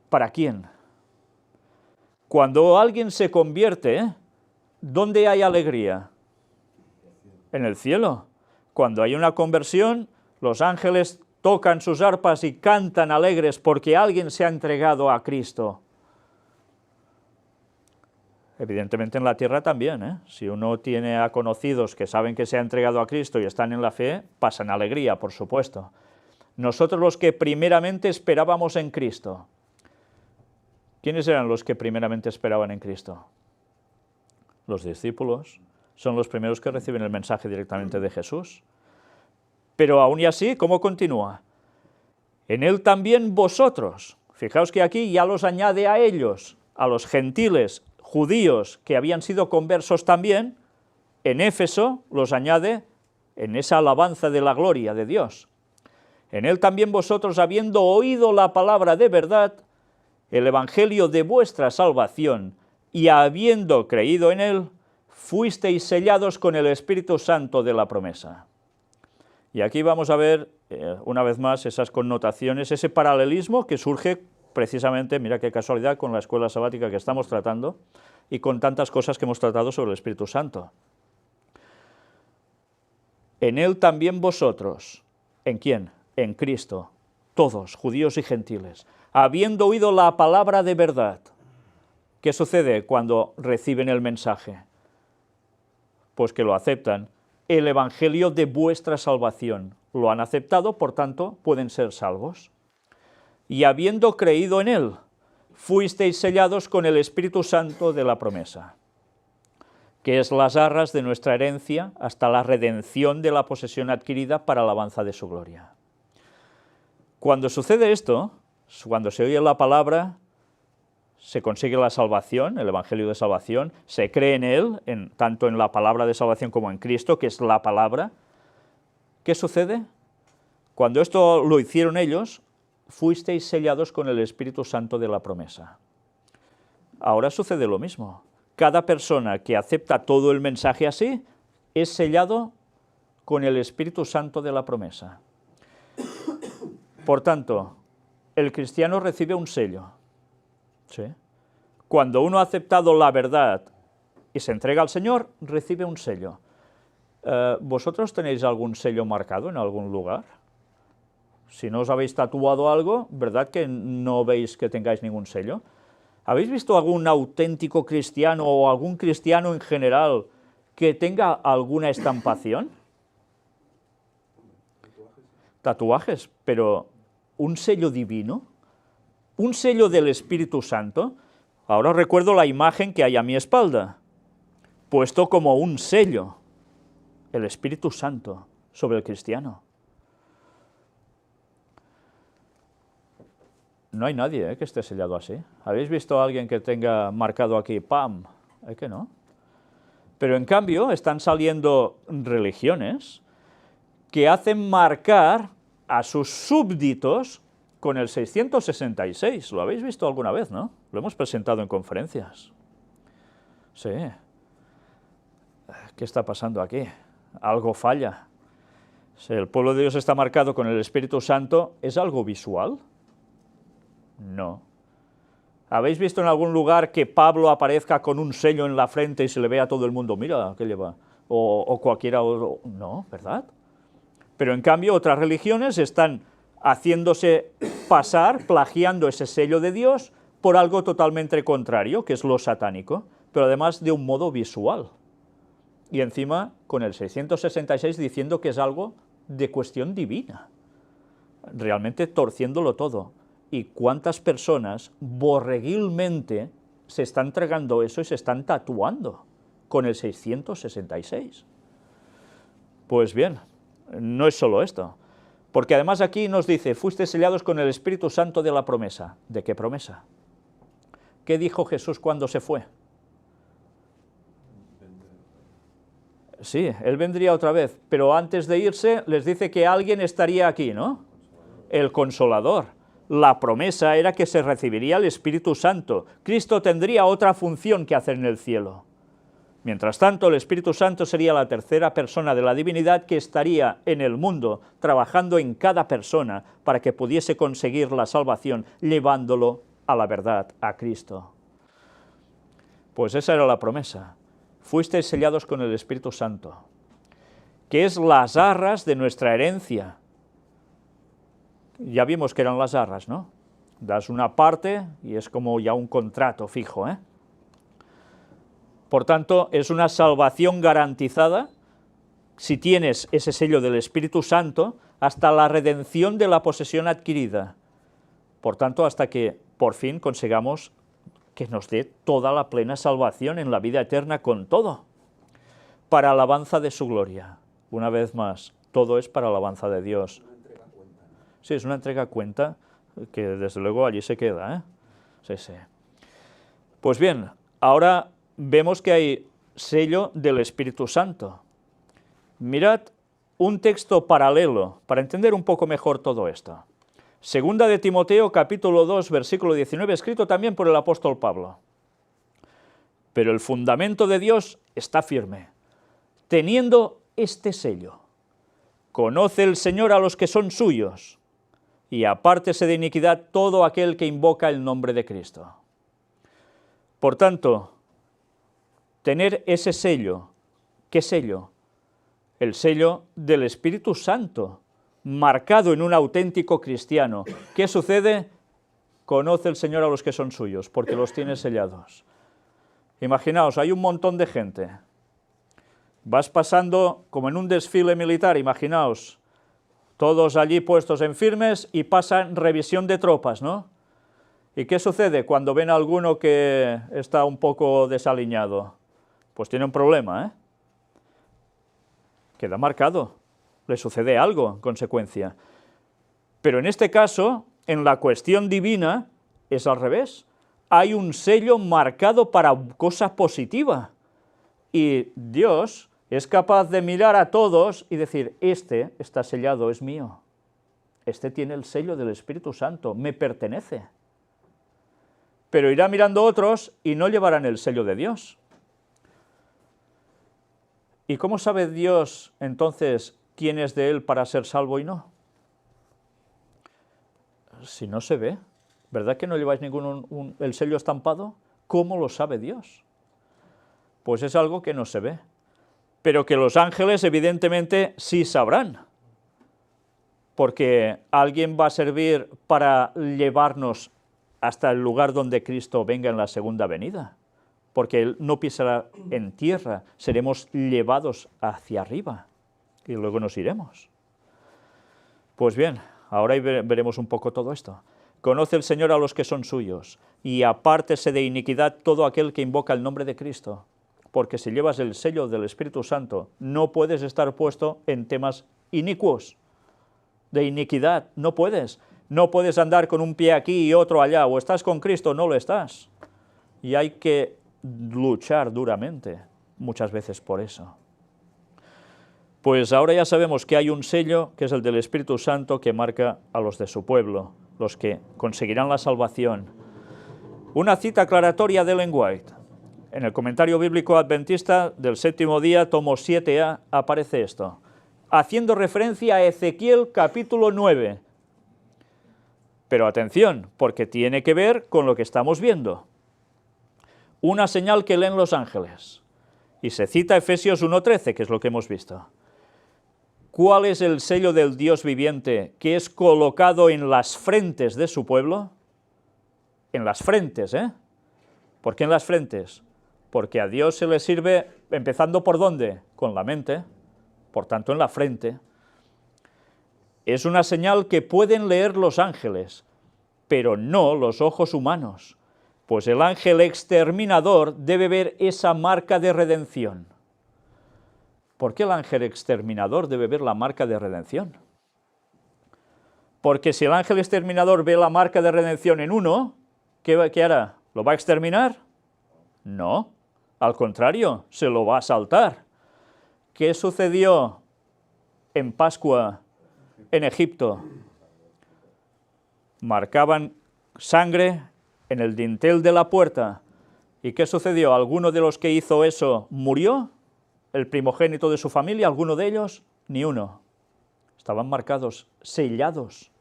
¿Para quién? Cuando alguien se convierte, ¿dónde hay alegría? En el cielo. Cuando hay una conversión, los ángeles tocan sus arpas y cantan alegres porque alguien se ha entregado a Cristo. Evidentemente en la tierra también, ¿eh? Si uno tiene a conocidos que saben que se ha entregado a Cristo y están en la fe, pasan alegría, por supuesto. Nosotros los que primeramente esperábamos en Cristo. ¿Quiénes eran los que primeramente esperaban en Cristo? Los discípulos. Son los primeros que reciben el mensaje directamente de Jesús. Pero aún y así, ¿cómo continúa? En él también vosotros. Fijaos que aquí ya los añade a ellos, a los gentiles, judíos que habían sido conversos también, en Éfeso los añade en esa alabanza de la gloria de Dios. En él también vosotros, habiendo oído la palabra de verdad, el evangelio de vuestra salvación, y habiendo creído en él, fuisteis sellados con el Espíritu Santo de la promesa. Y aquí vamos a ver, una vez más, esas connotaciones, ese paralelismo que surge precisamente, mira qué casualidad, con la escuela sabática que estamos tratando y con tantas cosas que hemos tratado sobre el Espíritu Santo. En él también vosotros. ¿En quién? En Cristo. Todos, judíos y gentiles. Habiendo oído la palabra de verdad. ¿Qué sucede cuando reciben el mensaje? Pues que lo aceptan. El evangelio de vuestra salvación. Lo han aceptado, por tanto, pueden ser salvos. Y habiendo creído en él, fuisteis sellados con el Espíritu Santo de la promesa, que es las arras de nuestra herencia hasta la redención de la posesión adquirida para alabanza de su gloria. Cuando sucede esto, Cuando se oye la palabra, se consigue la salvación, el Evangelio de salvación, se cree en él, tanto en la palabra de salvación como en Cristo, que es la palabra. ¿Qué sucede? Cuando esto lo hicieron ellos, fuisteis sellados con el Espíritu Santo de la promesa. Ahora sucede lo mismo. Cada persona que acepta todo el mensaje así, es sellado con el Espíritu Santo de la promesa. Por tanto, el cristiano recibe un sello. ¿Sí? Cuando uno ha aceptado la verdad y se entrega al Señor, recibe un sello. ¿Vosotros tenéis algún sello marcado en algún lugar? Si no os habéis tatuado algo, ¿verdad que no veis que tengáis ningún sello? ¿Habéis visto algún auténtico cristiano o algún cristiano en general que tenga alguna estampación? Tatuajes, pero ¿un sello divino? ¿Un sello del Espíritu Santo? Ahora recuerdo la imagen que hay a mi espalda, puesto como un sello, el Espíritu Santo sobre el cristiano. No hay nadie que esté sellado así. ¿Habéis visto a alguien que tenga marcado aquí, ¡pam! Es que no. Pero en cambio están saliendo religiones que hacen marcar a sus súbditos con el 666. ¿Lo habéis visto alguna vez, no? Lo hemos presentado en conferencias. Sí. ¿Qué está pasando aquí? Algo falla. Si el pueblo de Dios está marcado con el Espíritu Santo, ¿es algo visual? No. ¿Habéis visto en algún lugar que Pablo aparezca con un sello en la frente y se le vea a todo el mundo, mira, ¿qué lleva? O cualquiera, no, ¿verdad? Pero en cambio otras religiones están haciéndose pasar, plagiando ese sello de Dios por algo totalmente contrario, que es lo satánico, pero además de un modo visual. Y encima con el 666 diciendo que es algo de cuestión divina, realmente torciéndolo todo. ¿Y cuántas personas borreguilmente se están tragando eso y se están tatuando con el 666? Pues bien, no es solo esto, porque además aquí nos dice, fuiste sellados con el Espíritu Santo de la promesa. ¿De qué promesa? ¿Qué dijo Jesús cuando se fue? Sí, Él vendría otra vez, pero antes de irse les dice que alguien estaría aquí, ¿no? El Consolador. La promesa era que se recibiría el Espíritu Santo. Cristo tendría otra función que hacer en el cielo. Mientras tanto, el Espíritu Santo sería la tercera persona de la divinidad que estaría en el mundo, trabajando en cada persona para que pudiese conseguir la salvación, llevándolo a la verdad, a Cristo. Pues esa era la promesa. Fuisteis sellados con el Espíritu Santo, que es las arras de nuestra herencia. Ya vimos que eran las arras, ¿no? Das una parte y es como ya un contrato fijo, ¿eh? Por tanto, es una salvación garantizada si tienes ese sello del Espíritu Santo hasta la redención de la posesión adquirida. Por tanto, hasta que por fin consigamos que nos dé toda la plena salvación en la vida eterna con todo, para alabanza de su gloria. Una vez más, todo es para alabanza de Dios. Sí, es una entrega a cuenta que desde luego allí se queda, ¿eh? Sí, sí. Pues bien, ahora vemos que hay sello del Espíritu Santo. Mirad un texto paralelo para entender un poco mejor todo esto. Segunda de Timoteo, capítulo 2, versículo 19, escrito también por el apóstol Pablo. Pero el fundamento de Dios está firme, teniendo este sello. Conoce el Señor a los que son suyos, y apártese de iniquidad todo aquel que invoca el nombre de Cristo. Por tanto, tener ese sello, ¿qué sello? El sello del Espíritu Santo, marcado en un auténtico cristiano. ¿Qué sucede? Conoce el Señor a los que son suyos, porque los tiene sellados. Imaginaos, hay un montón de gente. Vas pasando como en un desfile militar, imaginaos, todos allí puestos en firmes y pasan revisión de tropas, ¿no? ¿Y qué sucede cuando ven a alguno que está un poco desaliñado? Pues tiene un problema, ¿eh? Queda marcado, le sucede algo en consecuencia. Pero en este caso, en la cuestión divina es al revés. Hay un sello marcado para cosa positiva. Y Dios es capaz de mirar a todos y decir, este está sellado, es mío. Este tiene el sello del Espíritu Santo, me pertenece. Pero irá mirando otros y no llevarán el sello de Dios. ¿Y cómo sabe Dios entonces quién es de él para ser salvo y no? Si no se ve, ¿verdad que no lleváis el sello estampado? ¿Cómo lo sabe Dios? Pues es algo que no se ve, pero que los ángeles evidentemente sí sabrán, porque alguien va a servir para llevarnos hasta el lugar donde Cristo venga en la segunda venida, porque Él no pisará en tierra, seremos llevados hacia arriba y luego nos iremos. Pues bien, ahora veremos un poco todo esto. Conoce el Señor a los que son suyos, y apártese de iniquidad todo aquel que invoca el nombre de Cristo, porque si llevas el sello del Espíritu Santo, no puedes estar puesto en temas inicuos, de iniquidad, no puedes. No puedes andar con un pie aquí y otro allá, o estás con Cristo o no lo estás. Y hay que luchar duramente, muchas veces por eso. Pues ahora ya sabemos que hay un sello, que es el del Espíritu Santo, que marca a los de su pueblo, los que conseguirán la salvación. Una cita aclaratoria de Ellen White. En el comentario bíblico adventista del séptimo día, tomo 7a, aparece esto, haciendo referencia a Ezequiel capítulo 9. Pero atención, porque tiene que ver con lo que estamos viendo. Una señal que leen los ángeles. Y se cita Efesios 1:13, que es lo que hemos visto. ¿Cuál es el sello del Dios viviente que es colocado en las frentes de su pueblo? En las frentes, ¿eh? ¿Por qué en las frentes? Porque a Dios se le sirve, empezando ¿por dónde? Con la mente, por tanto en la frente. Es una señal que pueden leer los ángeles, pero no los ojos humanos, pues el ángel exterminador debe ver esa marca de redención. ¿Por qué el ángel exterminador debe ver la marca de redención? Porque si el ángel exterminador ve la marca de redención en uno, ¿qué hará? ¿Lo va a exterminar? No, al contrario, se lo va a saltar. ¿Qué sucedió en Pascua en Egipto? Marcaban sangre en el dintel de la puerta. ¿Y qué sucedió? ¿Alguno de los que hizo eso murió? ¿El primogénito de su familia? ¿Alguno de ellos? Ni uno. Estaban marcados, sellados.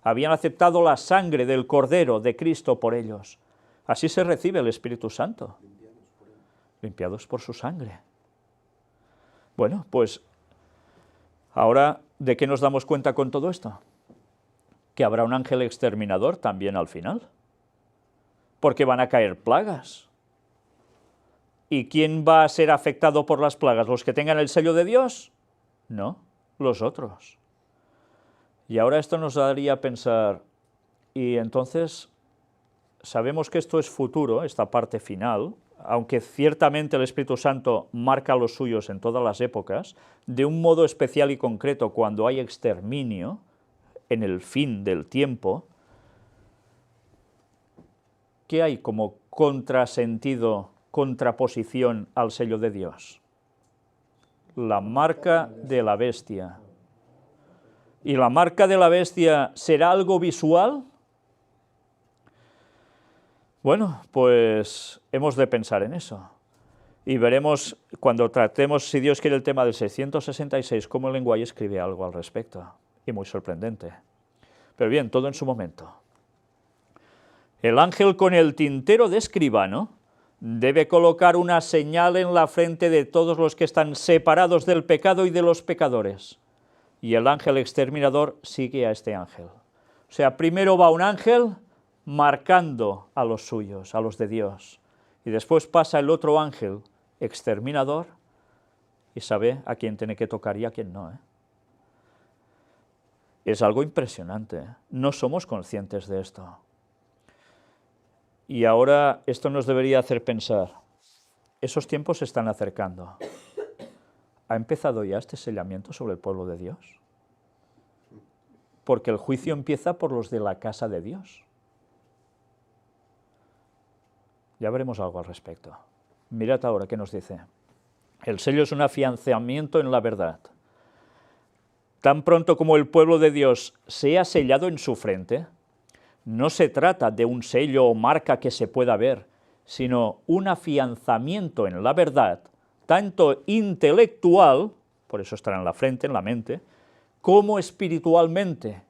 Habían aceptado la sangre del Cordero de Cristo por ellos. Así se recibe el Espíritu Santo. Limpiados por su sangre. Bueno, pues ahora, ¿de qué nos damos cuenta con todo esto? Que habrá un ángel exterminador también al final, porque van a caer plagas. ¿Y quién va a ser afectado por las plagas? ¿Los que tengan el sello de Dios? No, los otros. Y ahora esto nos daría a pensar, y entonces sabemos que esto es futuro, esta parte final, aunque ciertamente el Espíritu Santo marca a los suyos en todas las épocas, de un modo especial y concreto cuando hay exterminio, en el fin del tiempo. ¿Qué hay como contrasentido, contraposición al sello de Dios? La marca de la bestia. ¿Y la marca de la bestia será algo visual? Bueno, pues hemos de pensar en eso. Y veremos, cuando tratemos, si Dios quiere, el tema del 666, cómo el lenguaje escribe algo al respecto. Y muy sorprendente. Pero bien, todo en su momento. El ángel con el tintero de escribano debe colocar una señal en la frente de todos los que están separados del pecado y de los pecadores. Y el ángel exterminador sigue a este ángel. O sea, primero va un ángel marcando a los suyos, a los de Dios. Y después pasa el otro ángel exterminador y sabe a quién tiene que tocar y a quién no, ¿eh? Es algo impresionante, ¿eh? No somos conscientes de esto. Y ahora esto nos debería hacer pensar, esos tiempos se están acercando. ¿Ha empezado ya este sellamiento sobre el pueblo de Dios? porque el juicio empieza por los de la casa de Dios. Ya veremos algo al respecto. Mirad ahora qué nos dice. El sello es un afianzamiento en la verdad. Tan pronto como el pueblo de Dios sea sellado en su frente, no se trata de un sello o marca que se pueda ver, sino un afianzamiento en la verdad, tanto intelectual, por eso estará en la frente, en la mente, como espiritualmente,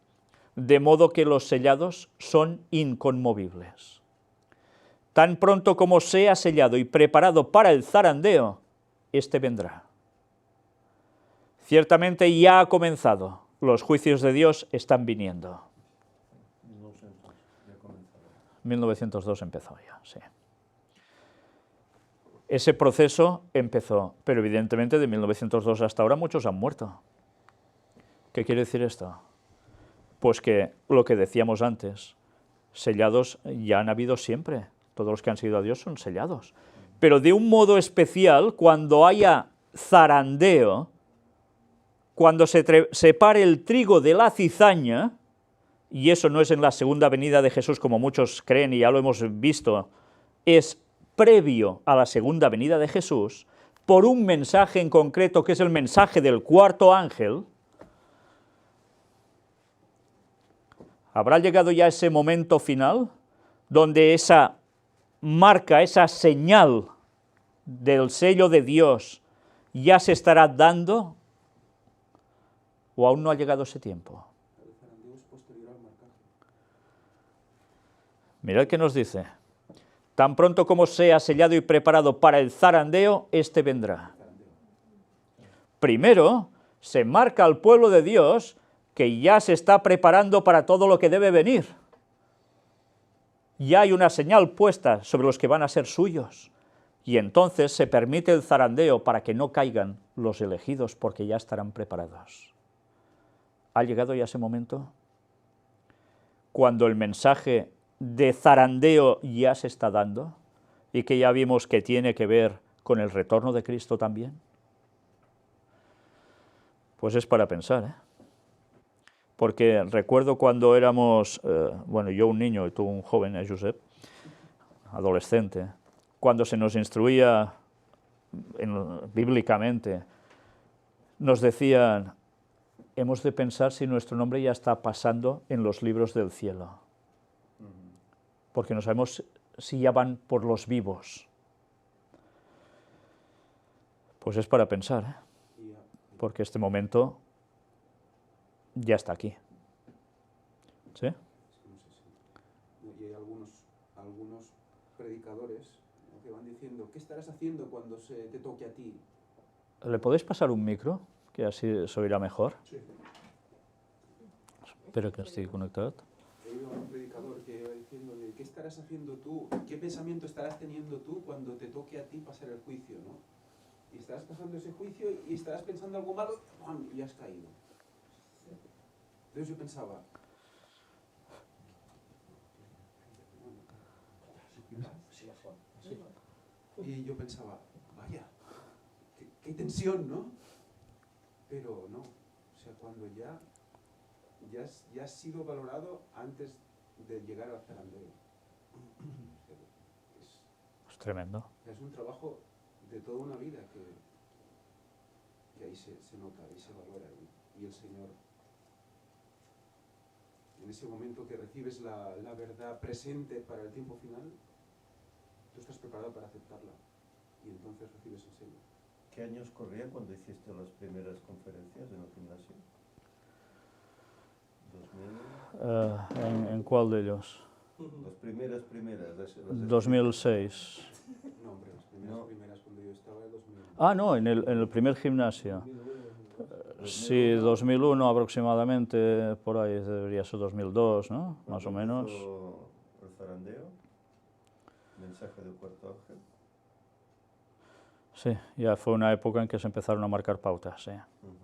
de modo que los sellados son inconmovibles. Tan pronto como sea sellado y preparado para el zarandeo, éste vendrá. Ciertamente ya ha comenzado, los juicios de Dios están viniendo. 1902 empezó ya, sí. Ese proceso empezó, pero evidentemente de 1902 hasta ahora muchos han muerto. ¿Qué quiere decir esto? Pues que lo que decíamos antes, sellados ya han habido siempre, todos los que han seguido a Dios son sellados, pero de un modo especial cuando haya zarandeo, cuando se separe el trigo de la cizaña, y eso no es en la segunda venida de Jesús como muchos creen y ya lo hemos visto, es previo a la segunda venida de Jesús, por un mensaje en concreto que es el mensaje del cuarto ángel. ¿Habrá llegado ya ese momento final donde esa marca, esa señal del sello de Dios ya se estará dando o aún no ha llegado ese tiempo? Mirad qué nos dice. Tan pronto como sea sellado y preparado para el zarandeo, éste vendrá. Primero se marca al pueblo de Dios que ya se está preparando para todo lo que debe venir. Ya hay una señal puesta sobre los que van a ser suyos. Y entonces se permite el zarandeo para que no caigan los elegidos, porque ya estarán preparados. ¿Ha llegado ya ese momento? Cuando el mensaje de zarandeo ya se está dando, y que ya vimos que tiene que ver con el retorno de Cristo también. Pues es para pensar, ¿eh? Porque recuerdo cuando éramos, bueno, yo un niño y tú un joven, Josep, adolescente, cuando se nos instruía bíblicamente, nos decían, hemos de pensar si nuestro nombre ya está pasando en los libros del cielo, porque no sabemos si ya van por los vivos. Pues es para pensar, ¿eh? Porque este momento ya está aquí. ¿Sí? Y hay algunos predicadores, ¿no?, que van diciendo, ¿qué estarás haciendo cuando te toque a ti? ¿Le podéis pasar un micro? Que así se oirá mejor. Sí. Espero que esté conectado. Hay un predicador que va diciéndole, ¿qué estarás haciendo tú? ¿Qué pensamiento estarás teniendo tú cuando te toque a ti pasar el juicio, ¿no? Y estarás pasando ese juicio y estarás pensando algo malo, ¡pam!, y has caído. Entonces yo pensaba, vaya, qué tensión, ¿no? Pero no, o sea, cuando ya has sido valorado antes de llegar al zarandeo. Es tremendo. Es un trabajo de toda una vida que ahí se nota, ahí se valora. Y el Señor, en ese momento que recibes la verdad presente para el tiempo final, tú estás preparado para aceptarla. Y entonces recibes el sello. ¿Qué años corría cuando hiciste las primeras conferencias en el gimnasio? ¿2000? ¿En cuál de ellos? Las primeras. 2006. No, hombre, las primeras cuando yo estaba en 2000. Ah, no, en el primer gimnasio. Sí, 2001 aproximadamente, por ahí debería ser 2002, ¿no? Más o menos. ¿El zarandeo? ¿Mensaje del cuarto ángel? Sí, ya fue una época en que se empezaron a marcar pautas, ¿sí?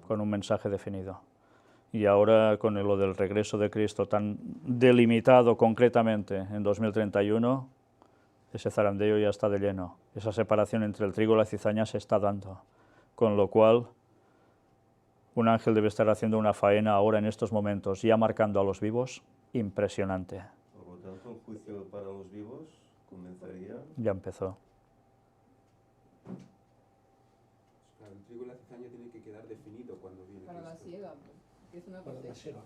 Con un mensaje definido. Y ahora con lo del regreso de Cristo tan delimitado concretamente en 2031, ese zarandeo ya está de lleno. Esa separación entre el trigo y la cizaña se está dando. Con lo cual, Un ángel debe estar haciendo una faena ahora en estos momentos, ya marcando a los vivos, impresionante. Por lo tanto, un juicio para los vivos comenzaría. Ya empezó. Claro, el trigo y la cizaña tienen que quedar definido cuando viene Para la Cristo. siega, que es una Para la cosecha. siega.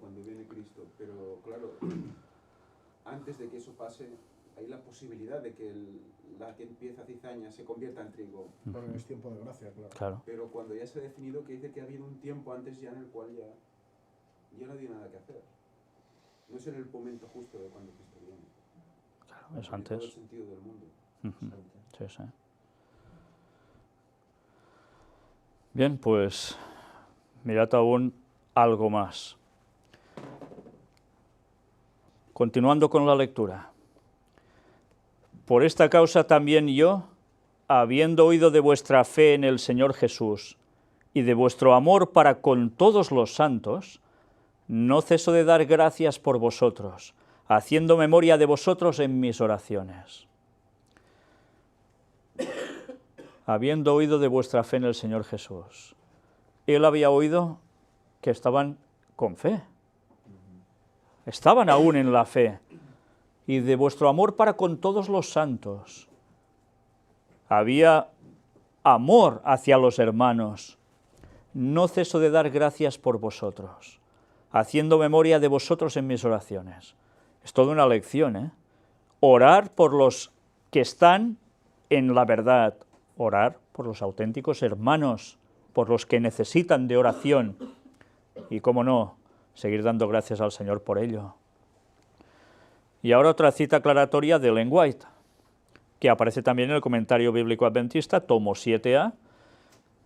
Cuando viene Cristo. Pero claro, antes de que eso pase, hay la posibilidad de que la que empieza cizaña se convierta en trigo. Porque es tiempo de gracia, claro. Claro. Pero cuando ya se ha definido, que dice que ha habido un tiempo antes ya en el cual ya no hay nada que hacer. No es en el momento justo de cuando Cristo viene. Claro, es Tiene todo el antes. sentido del mundo. Sí, sí. Bien, pues mirad aún algo más. Continuando con la lectura. Por esta causa también yo, habiendo oído de vuestra fe en el Señor Jesús y de vuestro amor para con todos los santos, no ceso de dar gracias por vosotros, haciendo memoria de vosotros en mis oraciones. Habiendo oído de vuestra fe en el Señor Jesús. Él había oído que estaban con fe. Estaban aún en la fe. Y de vuestro amor para con todos los santos. Había amor hacia los hermanos. No ceso de dar gracias por vosotros, haciendo memoria de vosotros en mis oraciones. Es toda una lección, ¿eh? Orar por los que están en la verdad, orar por los auténticos hermanos, por los que necesitan de oración, y cómo no, seguir dando gracias al Señor por ello. Y ahora otra cita aclaratoria de Ellen White, que aparece también en el Comentario Bíblico Adventista, tomo 7a,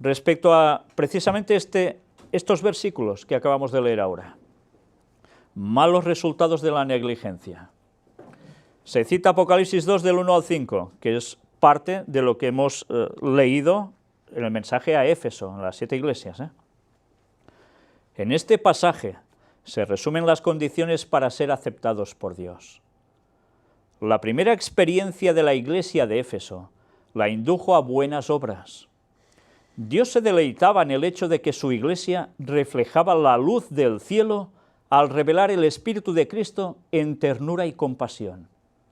respecto a precisamente estos versículos que acabamos de leer ahora. Malos resultados de la negligencia. Se cita Apocalipsis 2 del 1 al 5, que es parte de lo que hemos leído en el mensaje a Éfeso, en las 7 iglesias. En este pasaje se resumen las condiciones para ser aceptados por Dios. La primera experiencia de la iglesia de Éfeso la indujo a buenas obras. Dios se deleitaba en el hecho de que su iglesia reflejaba la luz del cielo al revelar el Espíritu de Cristo en ternura y compasión.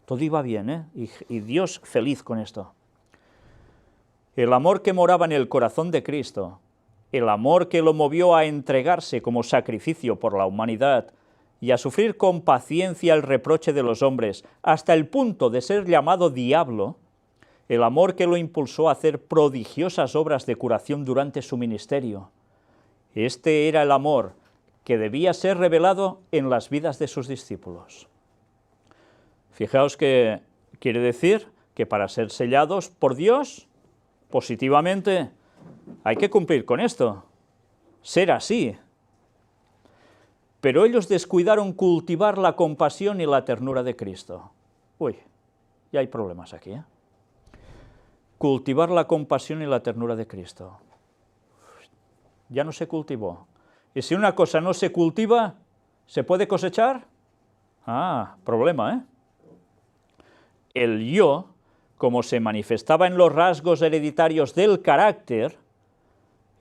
Todo iba bien, ¿eh? Y Dios feliz con esto. El amor que moraba en el corazón de Cristo, el amor que lo movió a entregarse como sacrificio por la humanidad y a sufrir con paciencia el reproche de los hombres, hasta el punto de ser llamado diablo, el amor que lo impulsó a hacer prodigiosas obras de curación durante su ministerio. Este era el amor que debía ser revelado en las vidas de sus discípulos. Fijaos que quiere decir que para ser sellados por Dios, positivamente, hay que cumplir con esto, ser así. Pero ellos descuidaron cultivar la compasión y la ternura de Cristo. Uy, ya hay problemas aquí, ¿eh? Cultivar la compasión y la ternura de Cristo. Ya no se cultivó. Y si una cosa no se cultiva, ¿se puede cosechar? Ah, problema, ¿eh? El yo, como se manifestaba en los rasgos hereditarios del carácter,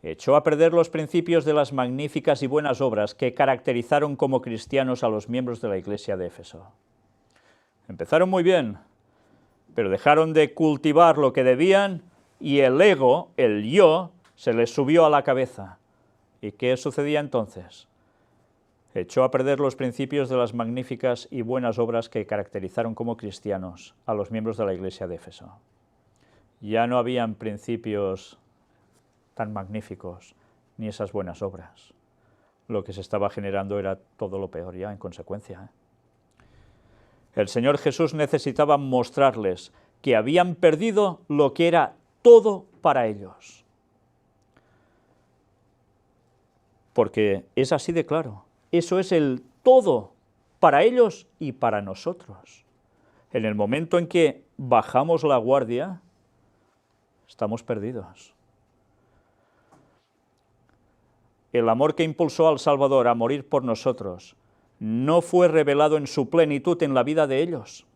echó a perder los principios de las magníficas y buenas obras que caracterizaron como cristianos a los miembros de la iglesia de Éfeso. Empezaron muy bien, pero dejaron de cultivar lo que debían y el ego, el yo, se les subió a la cabeza. ¿Y qué sucedía entonces? Echó a perder los principios de las magníficas y buenas obras que caracterizaron como cristianos a los miembros de la iglesia de Éfeso. Ya no habían principios tan magníficos ni esas buenas obras. Lo que se estaba generando era todo lo peor ya en consecuencia. El Señor Jesús necesitaba mostrarles que habían perdido lo que era todo para ellos. Porque es así de claro. Eso es el todo para ellos y para nosotros. En el momento en que bajamos la guardia, estamos perdidos. El amor que impulsó al Salvador a morir por nosotros no fue revelado en su plenitud en la vida de ellos,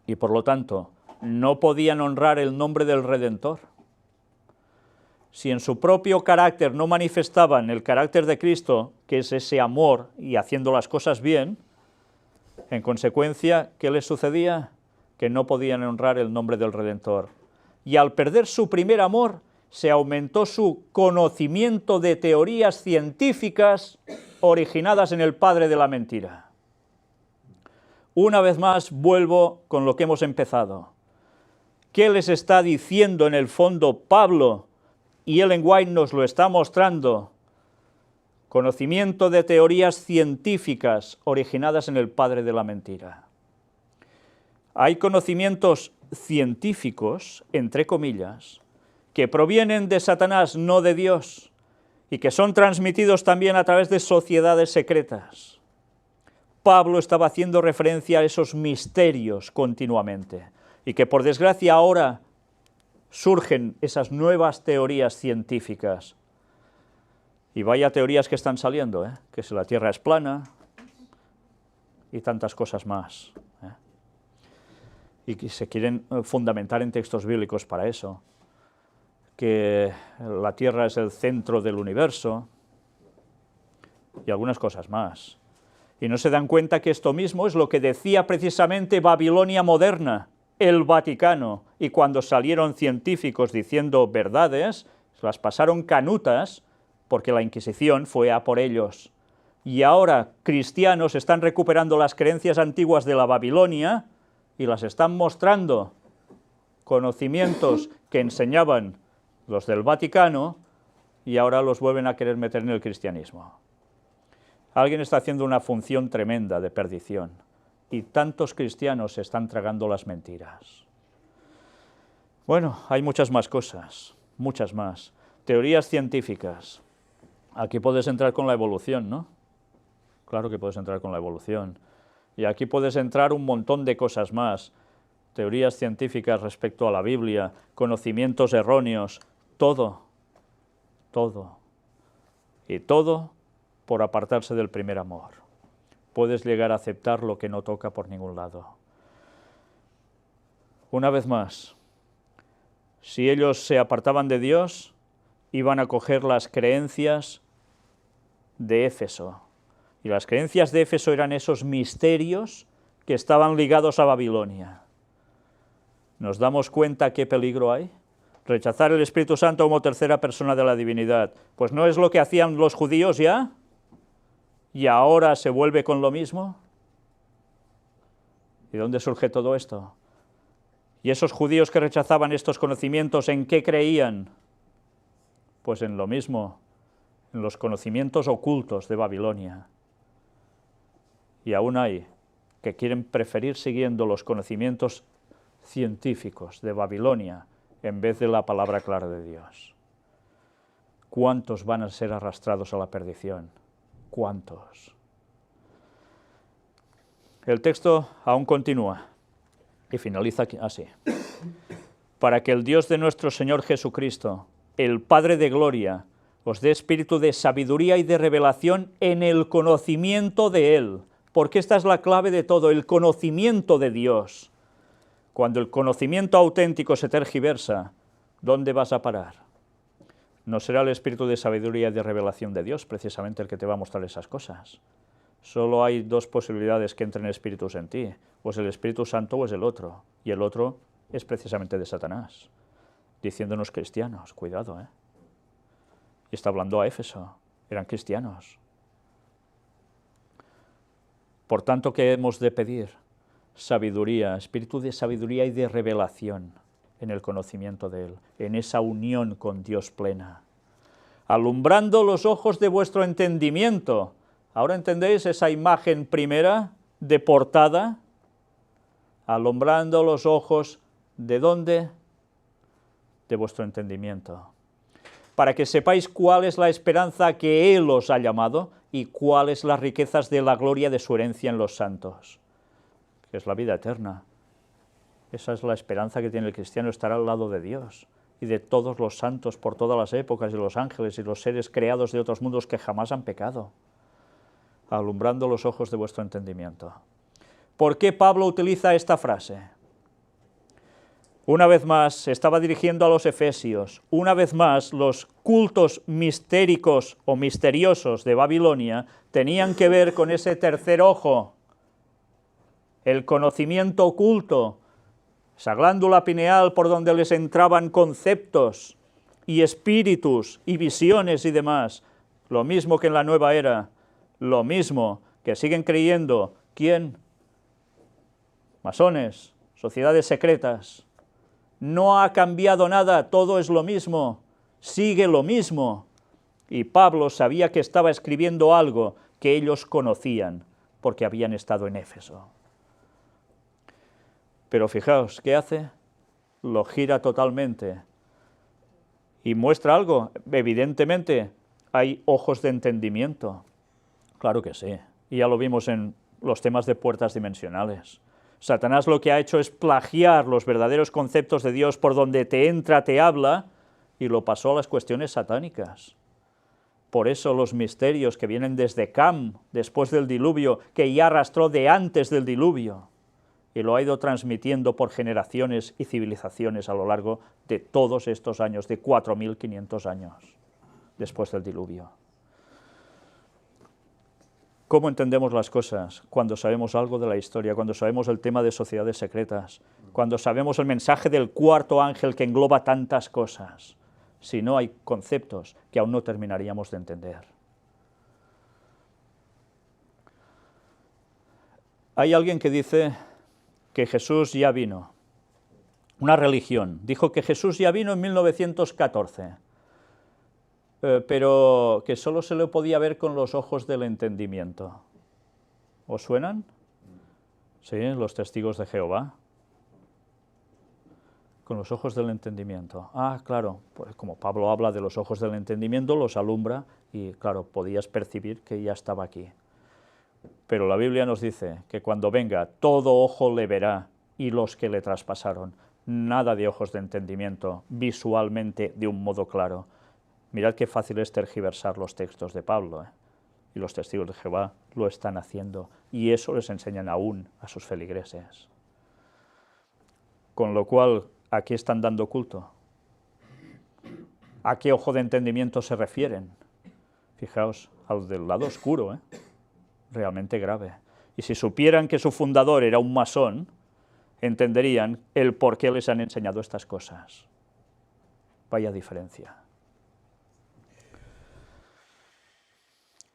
y por lo tanto no podían honrar el nombre del Redentor. si en su propio carácter no manifestaban el carácter de Cristo, que es ese amor y haciendo las cosas bien, en consecuencia, ¿qué les sucedía? Que no podían honrar el nombre del Redentor. Y al perder su primer amor, se aumentó su conocimiento de teorías científicas originadas en el padre de la mentira. Una vez más vuelvo con lo que hemos empezado. ¿Qué les está diciendo en el fondo Pablo? Y Ellen White nos lo está mostrando. Conocimiento de teorías científicas originadas en el padre de la mentira. Hay conocimientos científicos, entre comillas, que provienen de Satanás, no de Dios, y que son transmitidos también a través de sociedades secretas. Pablo estaba haciendo referencia a esos misterios continuamente, y que por desgracia ahora surgen esas nuevas teorías científicas. Y vaya teorías que están saliendo, que si la Tierra es plana y tantas cosas más. Y que se quieren fundamentar en textos bíblicos para eso, que la Tierra es el centro del universo y algunas cosas más. Y no se dan cuenta que esto mismo es lo que decía precisamente Babilonia moderna, el Vaticano, y cuando salieron científicos diciendo verdades, las pasaron canutas, porque la Inquisición fue a por ellos. Y ahora cristianos están recuperando las creencias antiguas de la Babilonia y las están mostrando, conocimientos que enseñaban los del Vaticano, y ahora los vuelven a querer meter en el cristianismo. Alguien está haciendo una función tremenda de perdición, y tantos cristianos se están tragando las mentiras. Bueno, hay muchas más cosas, muchas más. Teorías científicas. Aquí puedes entrar con la evolución, ¿no? Claro que puedes entrar con la evolución. Y aquí puedes entrar un montón de cosas más. Teorías científicas respecto a la Biblia, conocimientos erróneos, todo. Y todo por apartarse del primer amor. Puedes llegar a aceptar lo que no toca por ningún lado. Una vez más, si ellos se apartaban de Dios, iban a coger las creencias de Éfeso. Y las creencias de Éfeso eran esos misterios que estaban ligados a Babilonia. ¿Nos damos cuenta qué peligro hay? Rechazar el Espíritu Santo como tercera persona de la divinidad. Pues ¿no es lo que hacían los judíos ya? ¿Y ahora se vuelve con lo mismo? ¿Y dónde surge todo esto? ¿Y esos judíos que rechazaban estos conocimientos, en qué creían? Pues en lo mismo, en los conocimientos ocultos de Babilonia. Y aún hay que quieren preferir siguiendo los conocimientos científicos de Babilonia en vez de la palabra clara de Dios. ¿Cuántos van a ser arrastrados a la perdición? ¿Cuántos? El texto aún continúa y finaliza así. Para que el Dios de nuestro Señor Jesucristo, el Padre de gloria, os dé espíritu de sabiduría y de revelación en el conocimiento de Él, porque esta es la clave de todo, el conocimiento de Dios. Cuando el conocimiento auténtico se tergiversa, ¿dónde vas a parar? No será el espíritu de sabiduría y de revelación de Dios precisamente el que te va a mostrar esas cosas. Solo hay dos posibilidades que entren espíritus en ti, o es el Espíritu Santo o es el otro, y el otro es precisamente de Satanás, diciéndonos cristianos, cuidado, Y está hablando a Éfeso, eran cristianos. Por tanto, ¿qué hemos de pedir? Sabiduría, espíritu de sabiduría y de revelación en el conocimiento de Él, en esa unión con Dios plena. Alumbrando los ojos de vuestro entendimiento. ¿Ahora entendéis esa imagen primera de portada? Alumbrando los ojos, ¿de dónde? De vuestro entendimiento. Para que sepáis cuál es la esperanza que Él os ha llamado y cuáles las riquezas de la gloria de su herencia en los santos, que es la vida eterna. Esa es la esperanza que tiene el cristiano, estar al lado de Dios y de todos los santos por todas las épocas, y los ángeles y los seres creados de otros mundos que jamás han pecado, alumbrando los ojos de vuestro entendimiento. ¿Por qué Pablo utiliza esta frase? Una vez más se estaba dirigiendo a los efesios. Una vez más los cultos mistéricos o misteriosos de Babilonia tenían que ver con ese tercer ojo, el conocimiento oculto, esa glándula pineal por donde les entraban conceptos y espíritus y visiones y demás. Lo mismo que en la nueva era, lo mismo que siguen creyendo. ¿Quién? Masones, sociedades secretas. No ha cambiado nada, todo es lo mismo, sigue lo mismo. Y Pablo sabía que estaba escribiendo algo que ellos conocían, porque habían estado en Éfeso. Pero fijaos, ¿qué hace? Lo gira totalmente. Y muestra algo, evidentemente, hay ojos de entendimiento. Claro que sí, y ya lo vimos en los temas de puertas dimensionales. Satanás lo que ha hecho es plagiar los verdaderos conceptos de Dios por donde te entra, te habla, y lo pasó a las cuestiones satánicas. Por eso los misterios que vienen desde Cam, después del diluvio, que ya arrastró de antes del diluvio, y lo ha ido transmitiendo por generaciones y civilizaciones a lo largo de todos estos años, de 4500 años después del diluvio. ¿Cómo entendemos las cosas? Cuando sabemos algo de la historia, cuando sabemos el tema de sociedades secretas, cuando sabemos el mensaje del cuarto ángel que engloba tantas cosas. Si no, hay conceptos que aún no terminaríamos de entender. Hay alguien que dice que Jesús ya vino. Una religión dijo que Jesús ya vino en 1914. Pero que solo se le podía ver con los ojos del entendimiento. ¿Os suenan? Sí, los testigos de Jehová. Con los ojos del entendimiento. Ah, claro, pues como Pablo habla de los ojos del entendimiento, los alumbra y, claro, podías percibir que ya estaba aquí. Pero la Biblia nos dice que cuando venga, todo ojo le verá y los que le traspasaron. Nada de ojos de entendimiento, visualmente, de un modo claro. Mirad qué fácil es tergiversar los textos de Pablo, y los testigos de Jehová lo están haciendo, y eso les enseñan aún a sus feligreses. Con lo cual, ¿a qué están dando culto? ¿A qué ojo de entendimiento se refieren? Fijaos, al del lado oscuro, realmente grave. Y si supieran que su fundador era un masón, entenderían el por qué les han enseñado estas cosas. Vaya diferencia.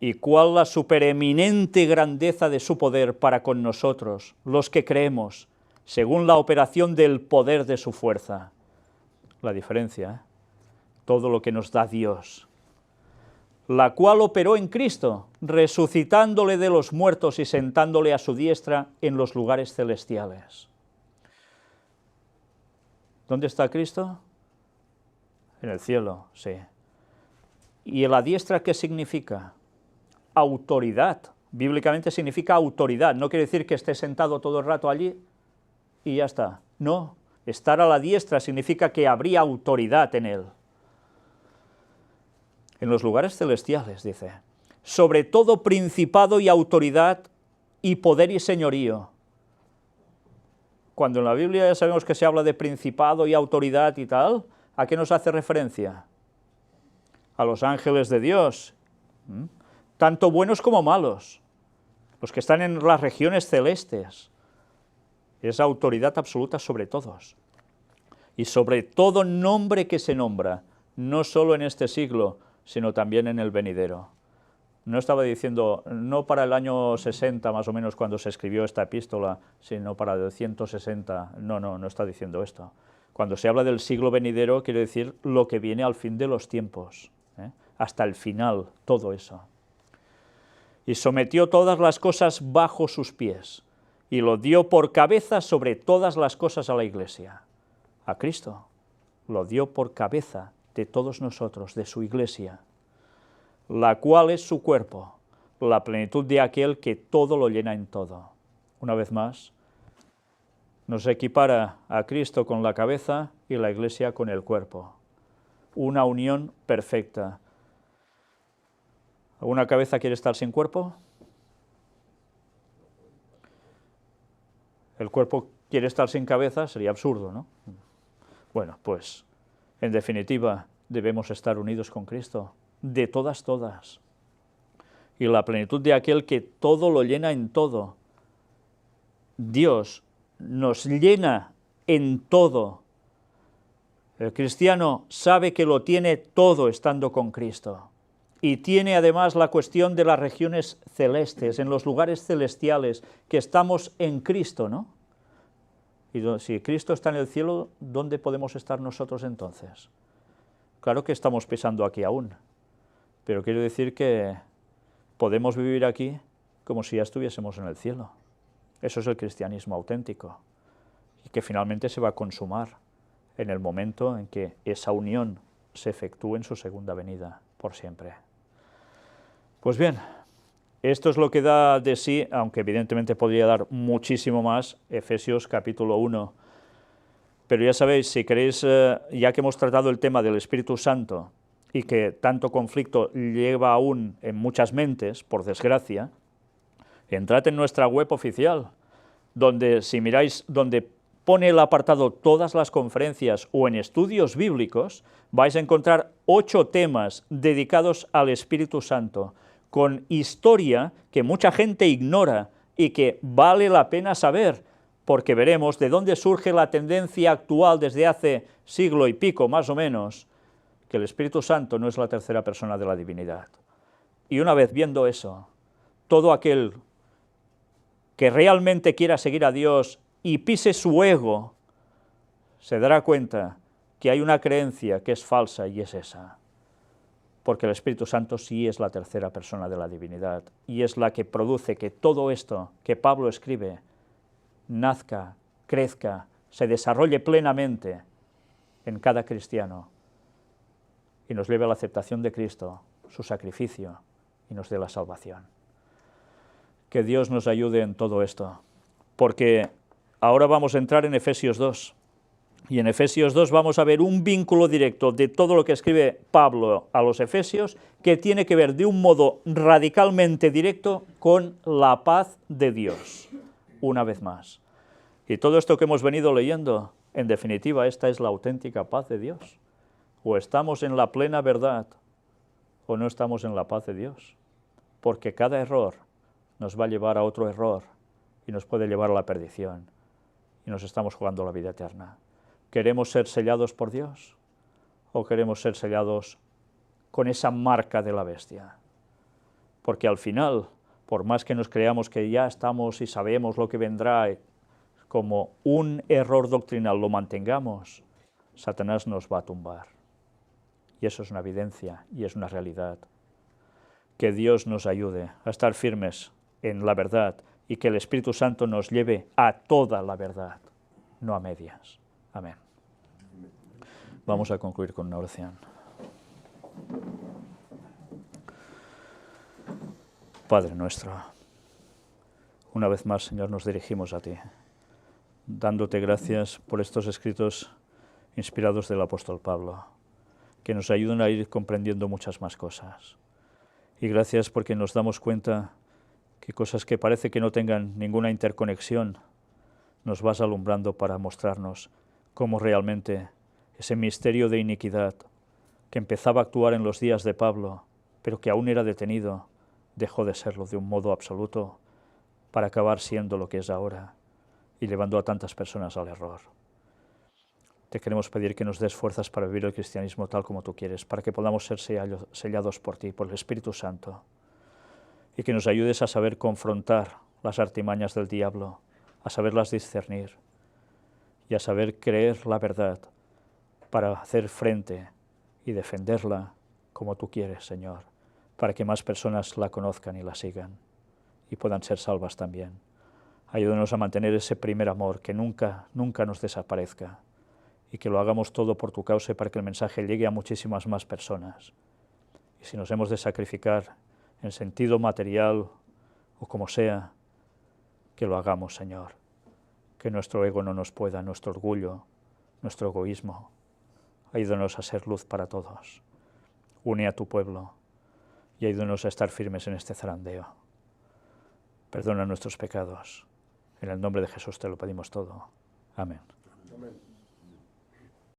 ¿Y cuál la supereminente grandeza de su poder para con nosotros, los que creemos, según la operación del poder de su fuerza? La diferencia, todo lo que nos da Dios, la cual operó en Cristo, resucitándole de los muertos y sentándole a su diestra en los lugares celestiales. ¿Dónde está Cristo? En el cielo, sí. ¿Y la diestra qué significa? Autoridad. Bíblicamente significa autoridad. No quiere decir que esté sentado todo el rato allí y ya está. No, estar a la diestra significa que habría autoridad en él. En los lugares celestiales, dice, sobre todo principado y autoridad y poder y señorío. Cuando en la Biblia ya sabemos que se habla de principado y autoridad y tal, ¿a qué nos hace referencia? A los ángeles de Dios, tanto buenos como malos, los que están en las regiones celestes. Es autoridad absoluta sobre todos. Y sobre todo nombre que se nombra, no solo en este siglo, sino también en el venidero. No estaba diciendo, no para el año 60 más o menos cuando se escribió esta epístola, sino para el 160, no está diciendo esto. Cuando se habla del siglo venidero, quiere decir lo que viene al fin de los tiempos, hasta el final, todo eso. Y sometió todas las cosas bajo sus pies, y lo dio por cabeza sobre todas las cosas a la Iglesia. A Cristo lo dio por cabeza de todos nosotros, de su Iglesia, la cual es su cuerpo, la plenitud de aquel que todo lo llena en todo. Una vez más, nos equipara a Cristo con la cabeza y la Iglesia con el cuerpo. Una unión perfecta. ¿Alguna cabeza quiere estar sin cuerpo? ¿El cuerpo quiere estar sin cabeza? Sería absurdo, ¿no? Bueno, pues, en definitiva, debemos estar unidos con Cristo, de todas, todas. Y la plenitud de aquel que todo lo llena en todo. Dios nos llena en todo. El cristiano sabe que lo tiene todo estando con Cristo. Y tiene además la cuestión de las regiones celestes, en los lugares celestiales, que estamos en Cristo, ¿no? Y si Cristo está en el cielo, ¿dónde podemos estar nosotros entonces? Claro que estamos pisando aquí aún, pero quiero decir que podemos vivir aquí como si ya estuviésemos en el cielo. Eso es el cristianismo auténtico, y que finalmente se va a consumar en el momento en que esa unión se efectúe en su segunda venida, por siempre. Pues bien, esto es lo que da de sí, aunque evidentemente podría dar muchísimo más, Efesios capítulo 1. Pero ya sabéis, si queréis, ya que hemos tratado el tema del Espíritu Santo y que tanto conflicto lleva aún en muchas mentes, por desgracia, entrad en nuestra web oficial, donde si miráis, donde pone el apartado todas las conferencias o en estudios bíblicos, vais a encontrar 8 temas dedicados al Espíritu Santo, con historia que mucha gente ignora y que vale la pena saber, porque veremos de dónde surge la tendencia actual desde hace siglo y pico, más o menos, que el Espíritu Santo no es la tercera persona de la divinidad. Y una vez viendo eso, todo aquel que realmente quiera seguir a Dios y pise su ego, se dará cuenta que hay una creencia que es falsa y es esa. Porque el Espíritu Santo sí es la tercera persona de la divinidad y es la que produce que todo esto que Pablo escribe nazca, crezca, se desarrolle plenamente en cada cristiano y nos lleve a la aceptación de Cristo, su sacrificio, y nos dé la salvación. Que Dios nos ayude en todo esto, porque ahora vamos a entrar en Efesios 2. Y en Efesios 2 vamos a ver un vínculo directo de todo lo que escribe Pablo a los Efesios, que tiene que ver de un modo radicalmente directo con la paz de Dios, una vez más. Y todo esto que hemos venido leyendo, en definitiva, esta es la auténtica paz de Dios. O estamos en la plena verdad, o no estamos en la paz de Dios. Porque cada error nos va a llevar a otro error, y nos puede llevar a la perdición, y nos estamos jugando la vida eterna. ¿Queremos ser sellados por Dios o queremos ser sellados con esa marca de la bestia? Porque al final, por más que nos creamos que ya estamos y sabemos lo que vendrá, como un error doctrinal lo mantengamos, Satanás nos va a tumbar. Y eso es una evidencia y es una realidad. Que Dios nos ayude a estar firmes en la verdad y que el Espíritu Santo nos lleve a toda la verdad, no a medias. Amén. Vamos a concluir con una oración. Padre nuestro, una vez más, Señor, nos dirigimos a ti, dándote gracias por estos escritos inspirados del apóstol Pablo, que nos ayudan a ir comprendiendo muchas más cosas. Y gracias porque nos damos cuenta que cosas que parece que no tengan ninguna interconexión, nos vas alumbrando para mostrarnos cómo realmente ese misterio de iniquidad que empezaba a actuar en los días de Pablo, pero que aún era detenido, dejó de serlo de un modo absoluto para acabar siendo lo que es ahora y llevando a tantas personas al error. Te queremos pedir que nos des fuerzas para vivir el cristianismo tal como tú quieres, para que podamos ser sellados por ti, por el Espíritu Santo, y que nos ayudes a saber confrontar las artimañas del diablo, a saberlas discernir y a saber creer la verdad para hacer frente y defenderla como tú quieres, Señor, para que más personas la conozcan y la sigan y puedan ser salvas también. Ayúdanos a mantener ese primer amor, que nunca nos desaparezca, y que lo hagamos todo por tu causa para que el mensaje llegue a muchísimas más personas. Y si nos hemos de sacrificar en sentido material o como sea, que lo hagamos, Señor. Que nuestro ego no nos pueda, nuestro orgullo, nuestro egoísmo. Ayúdanos a ser luz para todos. Une a tu pueblo y ayúdanos a estar firmes en este zarandeo. Perdona nuestros pecados. En el nombre de Jesús te lo pedimos todo. Amén. Amén.